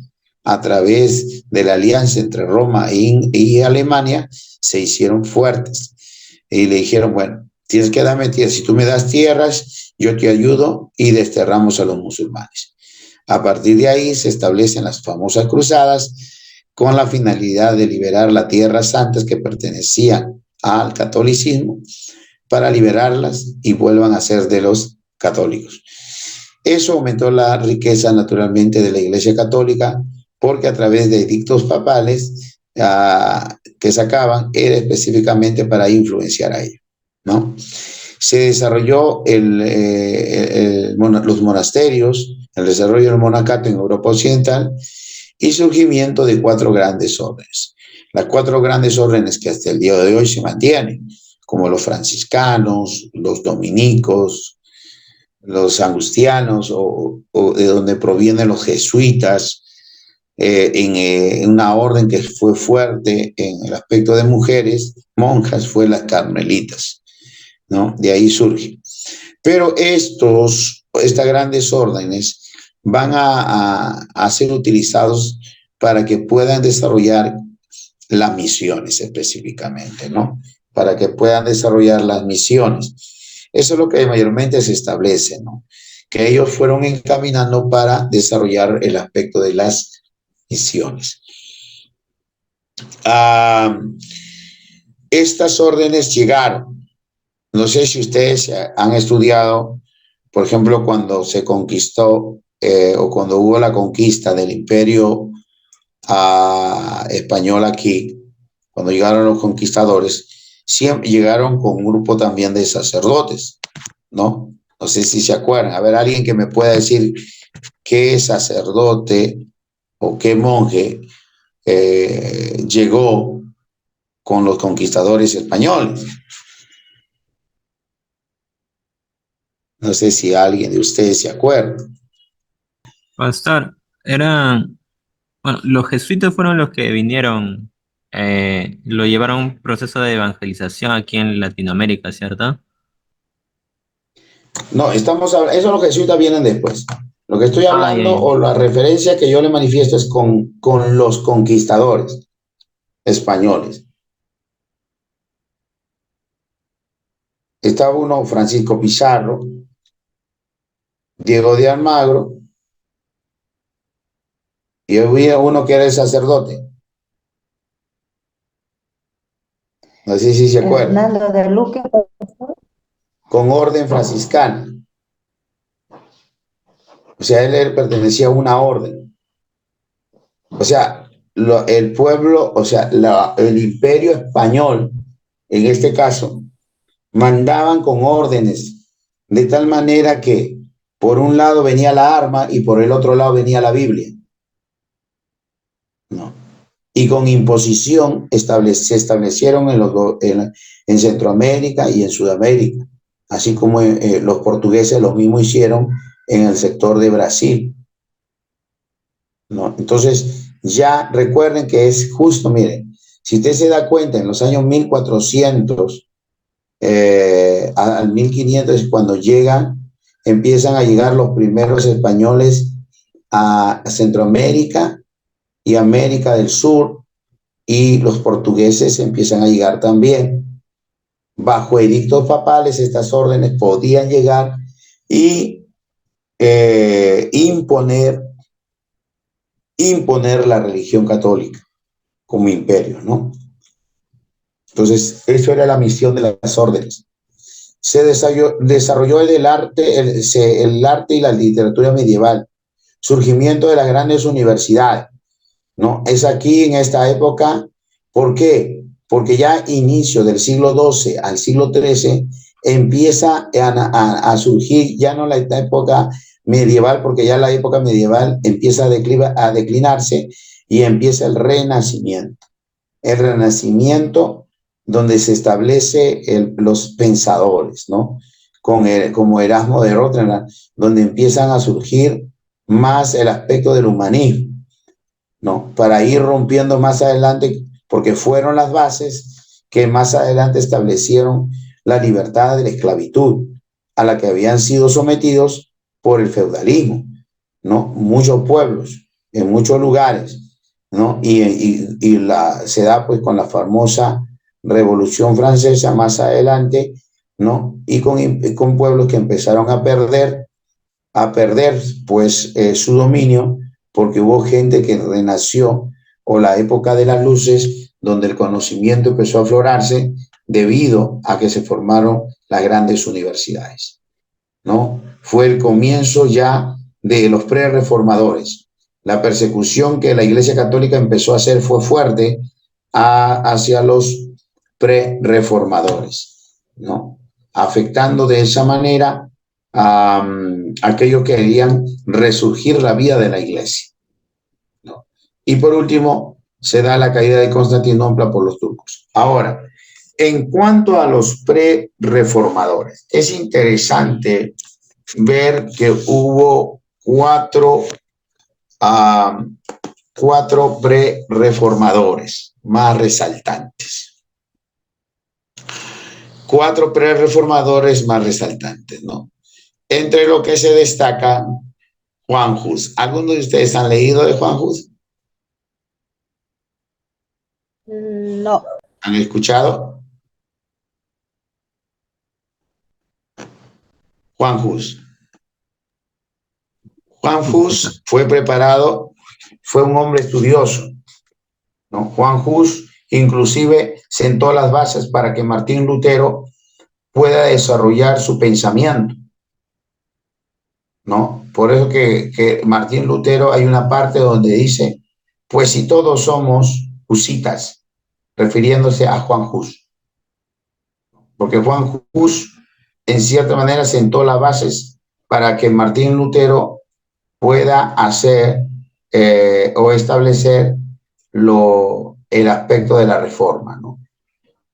a través de la alianza entre Roma y Alemania, se hicieron fuertes y le dijeron, bueno, tienes que darme tierras, si tú me das tierras, yo te ayudo y desterramos a los musulmanes. A partir de ahí se establecen las famosas cruzadas con la finalidad de liberar las tierras santas que pertenecían al catolicismo para liberarlas y vuelvan a ser de los católicos. Eso aumentó la riqueza naturalmente de la Iglesia Católica porque a través de edictos papales que sacaban era específicamente para influenciar a ellos, ¿no? Se desarrolló los monasterios, el desarrollo del monacato en Europa Occidental y surgimiento de 4 grandes órdenes. Las 4 grandes órdenes que hasta el día de hoy se mantienen, como los franciscanos, los dominicos, los agustianos o de donde provienen los jesuitas, en una orden que fue fuerte en el aspecto de mujeres, monjas, fue las carmelitas, ¿no? De ahí surge. Pero estas grandes órdenes van a ser utilizados para que puedan desarrollar las misiones específicamente, ¿no? Para que puedan desarrollar las misiones. Eso es lo que mayormente se establece, ¿no? Que ellos fueron encaminando para desarrollar el aspecto de las misiones. Estas órdenes llegaron. No sé si ustedes han estudiado, por ejemplo, cuando se conquistó o cuando hubo la conquista del imperio español aquí, cuando llegaron los conquistadores, siempre llegaron con un grupo también de sacerdotes, ¿no? No sé si se acuerdan. A ver, alguien que me pueda decir qué sacerdote o qué monje llegó con los conquistadores españoles. No sé si alguien de ustedes se acuerda. Pastor, bueno, los jesuitas fueron los que vinieron, lo llevaron a un proceso de evangelización aquí en Latinoamérica, ¿cierto? No, eso es lo que jesuitas vienen después. Lo que estoy Ah, ya, hablando ya. o la referencia que yo le manifiesto es con los conquistadores españoles. Estaba uno, Francisco Pizarro, Diego de Almagro, y había uno que era el sacerdote. No sé si se acuerdan. Hernando de Luque. Con orden franciscana. O sea, él pertenecía a una orden. O sea, el pueblo, o sea, el imperio español, en este caso, mandaban con órdenes, de tal manera que por un lado venía la arma y por el otro lado venía la Biblia. ¿No? Y con imposición se establecieron en Centroamérica y en Sudamérica, así como los portugueses lo mismo hicieron en el sector de Brasil, ¿no? Entonces, ya recuerden que es justo, miren, si usted se da cuenta, en los años 1400 al 1500, cuando empiezan a llegar los primeros españoles a Centroamérica y América del Sur, y los portugueses empiezan a llegar también. Bajo edictos papales, estas órdenes podían llegar y imponer la religión católica como imperio, ¿no? Entonces, eso era la misión de las órdenes. Se desarrolló el arte y la literatura medieval, surgimiento de las grandes universidades, ¿no? Es aquí en esta época. ¿Por qué? Porque ya inicio del siglo XII al siglo XIII empieza a surgir ya no la época medieval, porque ya la época medieval empieza a declinarse y empieza el Renacimiento. El Renacimiento donde se establece los pensadores, ¿no? Como Erasmo de Rotterdam, donde empiezan a surgir más el aspecto del humanismo, ¿no? Para ir rompiendo más adelante, porque fueron las bases que más adelante establecieron la libertad de la esclavitud, a la que habían sido sometidos por el feudalismo, ¿no? Muchos pueblos, en muchos lugares, ¿no? Se da pues con la famosa Revolución Francesa más adelante, ¿no? Y con pueblos que empezaron a perder pues su dominio, porque hubo gente que renació, o la época de las luces, donde el conocimiento empezó a aflorarse debido a que se formaron las grandes universidades, ¿no? Fue el comienzo ya de los pre-reformadores. La persecución que la Iglesia Católica empezó a hacer fue fuerte hacia los pre-reformadores, ¿no? Afectando de esa manera a aquellos que querían resurgir la vida de la Iglesia, ¿no? Y por último, se da la caída de Constantinopla por los turcos. Ahora, en cuanto a los pre-reformadores, es interesante ver que hubo cuatro pre-reformadores más resaltantes. Cuatro pre-reformadores más resaltantes, ¿no? Entre lo que se destaca Juan Hus. ¿Algunos de ustedes han leído de Juan Hus? No. ¿Han escuchado? Juan Hus. Juan Hus fue preparado, fue un hombre estudioso, ¿no? Juan Hus inclusive sentó las bases para que Martín Lutero pueda desarrollar su pensamiento, ¿no? Por eso que Martín Lutero, hay una parte donde dice, pues si todos somos husitas, refiriéndose a Juan Hus, porque Juan Hus en cierta manera sentó las bases para que Martín Lutero pueda hacer o establecer el aspecto de la reforma, ¿no?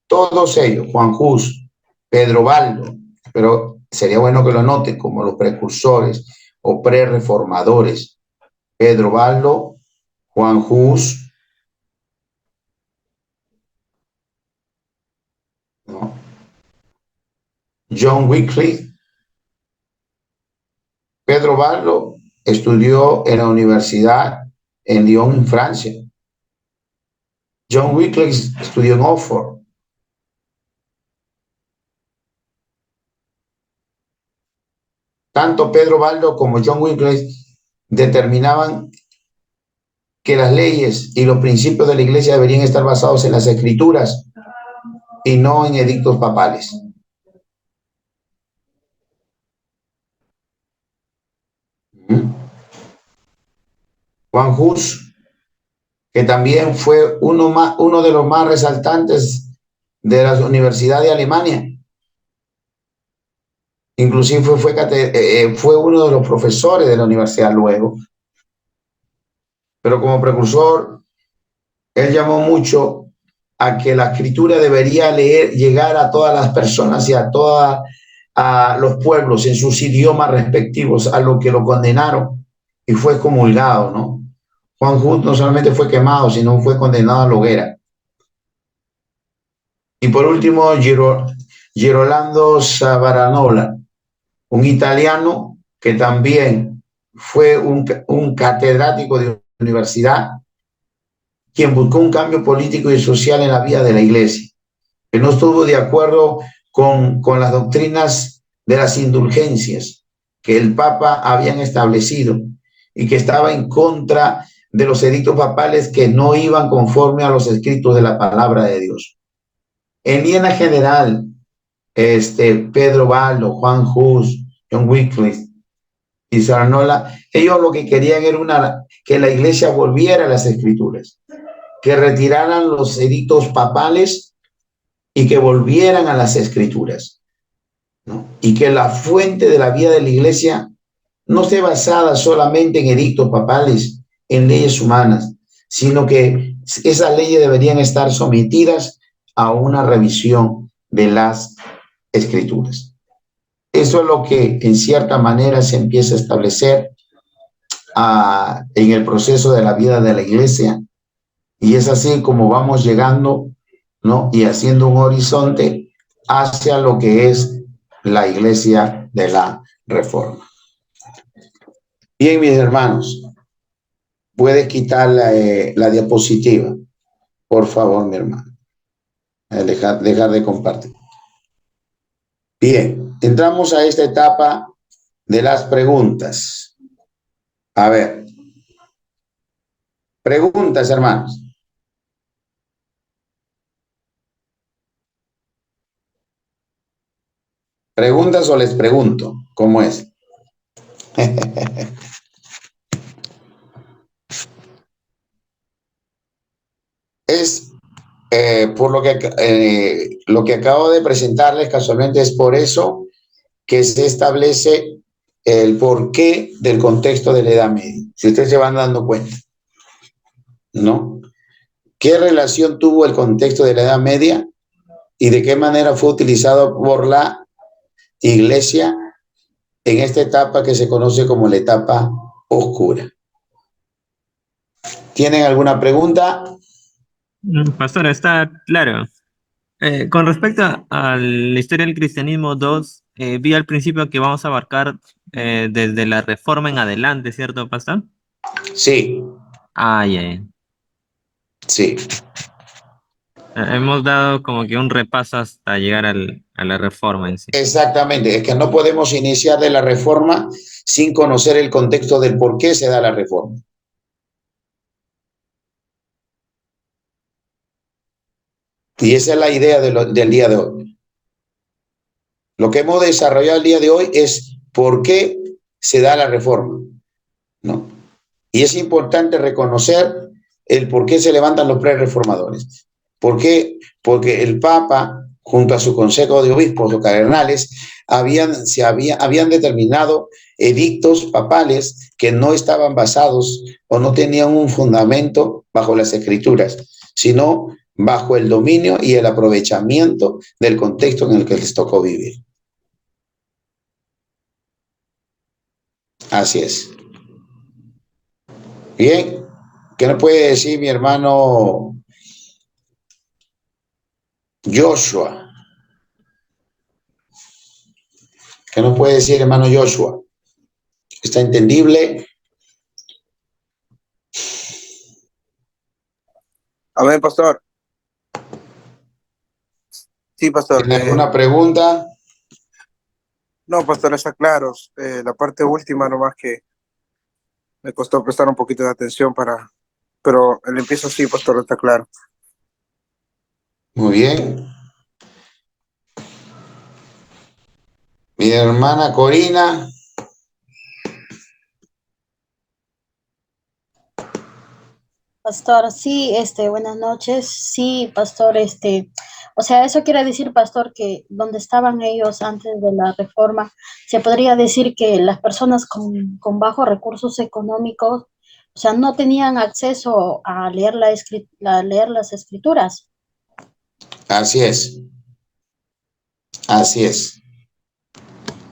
Todos ellos, Juan Hus, Pedro Baldo, pero sería bueno que lo noten como los precursores o pre-reformadores: Pedro Baldo, Juan Hus, ¿no? John Wycliffe. Pedro Baldo estudió en la universidad en Lyon, en Francia. John Wycliffe estudió en Oxford. Tanto Pedro Baldo como John Wycliffe determinaban que las leyes y los principios de la Iglesia deberían estar basados en las Escrituras y no en edictos papales. Juan Hus, que también fue uno de los más resaltantes de la Universidad de Alemania. Inclusive fue uno de los profesores de la universidad luego. Pero como precursor, él llamó mucho a que la escritura debería llegar a todas las personas y a los pueblos en sus idiomas respectivos, a lo que lo condenaron y fue excomulgado, ¿no? Juan Hus no solamente fue quemado, sino fue condenado a la hoguera. Y por último, Girolamo Savonarola, un italiano que también fue un catedrático de universidad, quien buscó un cambio político y social en la vida de la Iglesia, que no estuvo de acuerdo con las doctrinas de las indulgencias que el Papa habían establecido y que estaba en contra de los edictos papales que no iban conforme a los escritos de la palabra de Dios. En línea general, Pedro Baldo, Juan Hus, John Wycliffe y Savonarola, ellos lo que querían era que la Iglesia volviera a las Escrituras, que retiraran los edictos papales y que volvieran a las Escrituras, ¿no? Y que la fuente de la vida de la Iglesia no esté basada solamente en edictos papales, en leyes humanas, sino que esas leyes deberían estar sometidas a una revisión de las Escrituras. Eso es lo que en cierta manera se empieza a establecer en el proceso de la vida de la Iglesia, y es así como vamos llegando, ¿no? Y haciendo un horizonte hacia lo que es la Iglesia de la Reforma. Bien, mis hermanos, puedes quitar la diapositiva, por favor, mi hermano. Dejar de compartir. Bien, entramos a esta etapa de las preguntas. A ver, preguntas, hermanos. ¿Preguntas o les pregunto? ¿Cómo es? Es por lo que acabo de presentarles casualmente es por eso que se establece el porqué del contexto de la Edad Media. Si ustedes se van dando cuenta, ¿no? ¿Qué relación tuvo el contexto de la Edad Media y de qué manera fue utilizado por la Iglesia en esta etapa que se conoce como la etapa oscura? ¿Tienen alguna pregunta? Pastor, está claro. Con respecto a la historia del cristianismo 2, vi al principio que vamos a abarcar desde la Reforma en adelante, ¿cierto, Pastor? Sí, Ah, ya, ya. sí. Hemos dado como que un repaso hasta llegar a la Reforma en sí. Exactamente, es que no podemos iniciar de la reforma sin conocer el contexto del por qué se da la reforma. Y esa es la idea del día de hoy. Lo que hemos desarrollado el día de hoy es por qué se da la reforma, ¿no? Y es importante reconocer el por qué se levantan los pre-reformadores. ¿Por qué? Porque el Papa, junto a su consejo de obispos o cardenales, habían determinado edictos papales que no estaban basados o no tenían un fundamento bajo las escrituras, sino bajo el dominio y el aprovechamiento del contexto en el que les tocó vivir. Así es. Bien, ¿qué nos puede decir mi hermano Joshua? ¿Qué nos puede decir hermano Joshua? ¿Está entendible? Amén, pastor. Sí, pastor. ¿Tiene alguna pregunta? No, pastor, está claro. La parte última nomás que me costó prestar un poquito de atención pero el empiezo sí, pastor, está claro. Muy bien. Mi hermana Corina. Pastor, sí, buenas noches. Sí, pastor, o sea, eso quiere decir, pastor, que donde estaban ellos antes de la reforma, se podría decir que las personas con bajos recursos económicos, o sea, no tenían acceso a leer a leer las escrituras. Así es. Así es.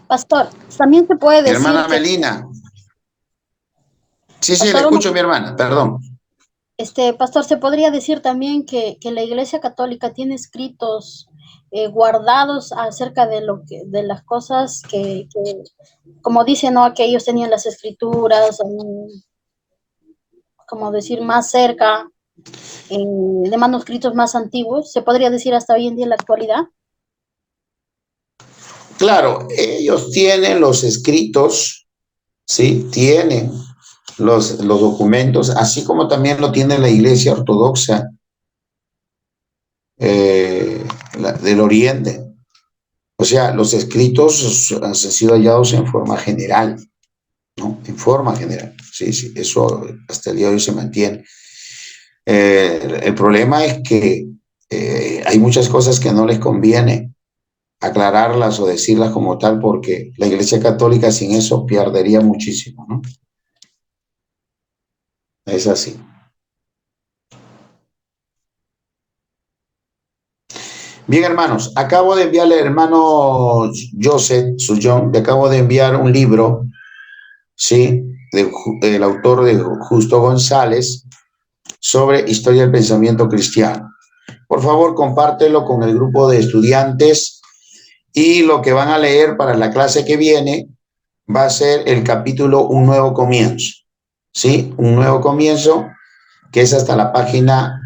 Pastor, también se puede Mi decir hermana que, Melina. Sí, le pastor, escucho a mi hermana, perdón. Pastor, se podría decir también que la Iglesia Católica tiene escritos guardados acerca de de las cosas como dicen, ¿no? Que ellos tenían las escrituras, como decir, más cerca, de manuscritos más antiguos. Se podría decir hasta hoy en día en la actualidad. Claro, ellos tienen los escritos, ¿sí? Tienen los documentos, así como también lo tiene la Iglesia Ortodoxa del Oriente. O sea, los escritos han sido hallados en forma general, ¿no? En forma general. Sí, sí, eso hasta el día de hoy se mantiene. El problema es que hay muchas cosas que no les conviene aclararlas o decirlas como tal, porque la Iglesia Católica sin eso perdería muchísimo, ¿no? Es así. Bien, hermanos, acabo de enviarle, hermano Joseph Sullón, le acabo de enviar un libro, ¿sí? Del autor de Justo González sobre historia del pensamiento cristiano. Por favor, compártelo con el grupo de estudiantes y lo que van a leer para la clase que viene va a ser el capítulo Un nuevo comienzo, ¿sí? Un nuevo comienzo, que es hasta la página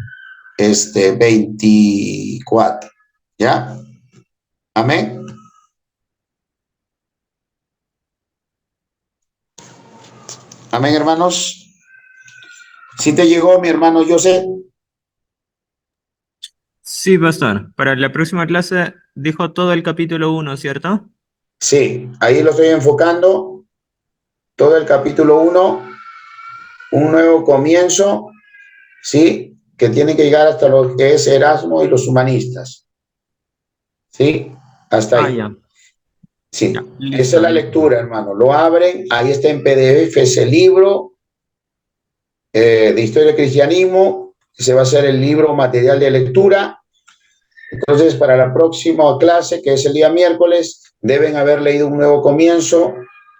24. ¿Ya? Amén. Amén, hermanos. ¿Sí te llegó, mi hermano José? Sí, pastor. Para la próxima clase dijo todo el capítulo 1, ¿cierto? Sí, ahí lo estoy enfocando. Todo el capítulo 1, un nuevo comienzo, ¿sí? Que tiene que llegar hasta lo que es Erasmo y los humanistas. ¿Sí? Hasta ahí. Ya. Sí, Ya, esa es la listo. lectura, hermano. Lo abren, ahí está en PDF ese libro de Historia del Cristianismo. Ese va a ser el libro material de lectura. Entonces, para la próxima clase, que es el día miércoles, deben haber leído un nuevo comienzo,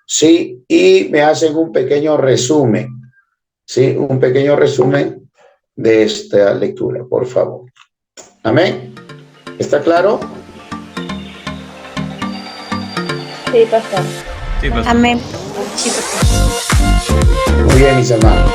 ¿sí? Y me hacen un pequeño resumen, ¿sí? Un pequeño resumen de esta lectura, por favor. Amén. ¿Está claro? Sí, pastor. Sí, pastor. Amén. Sí, pastor. Muy bien, mis hermanos.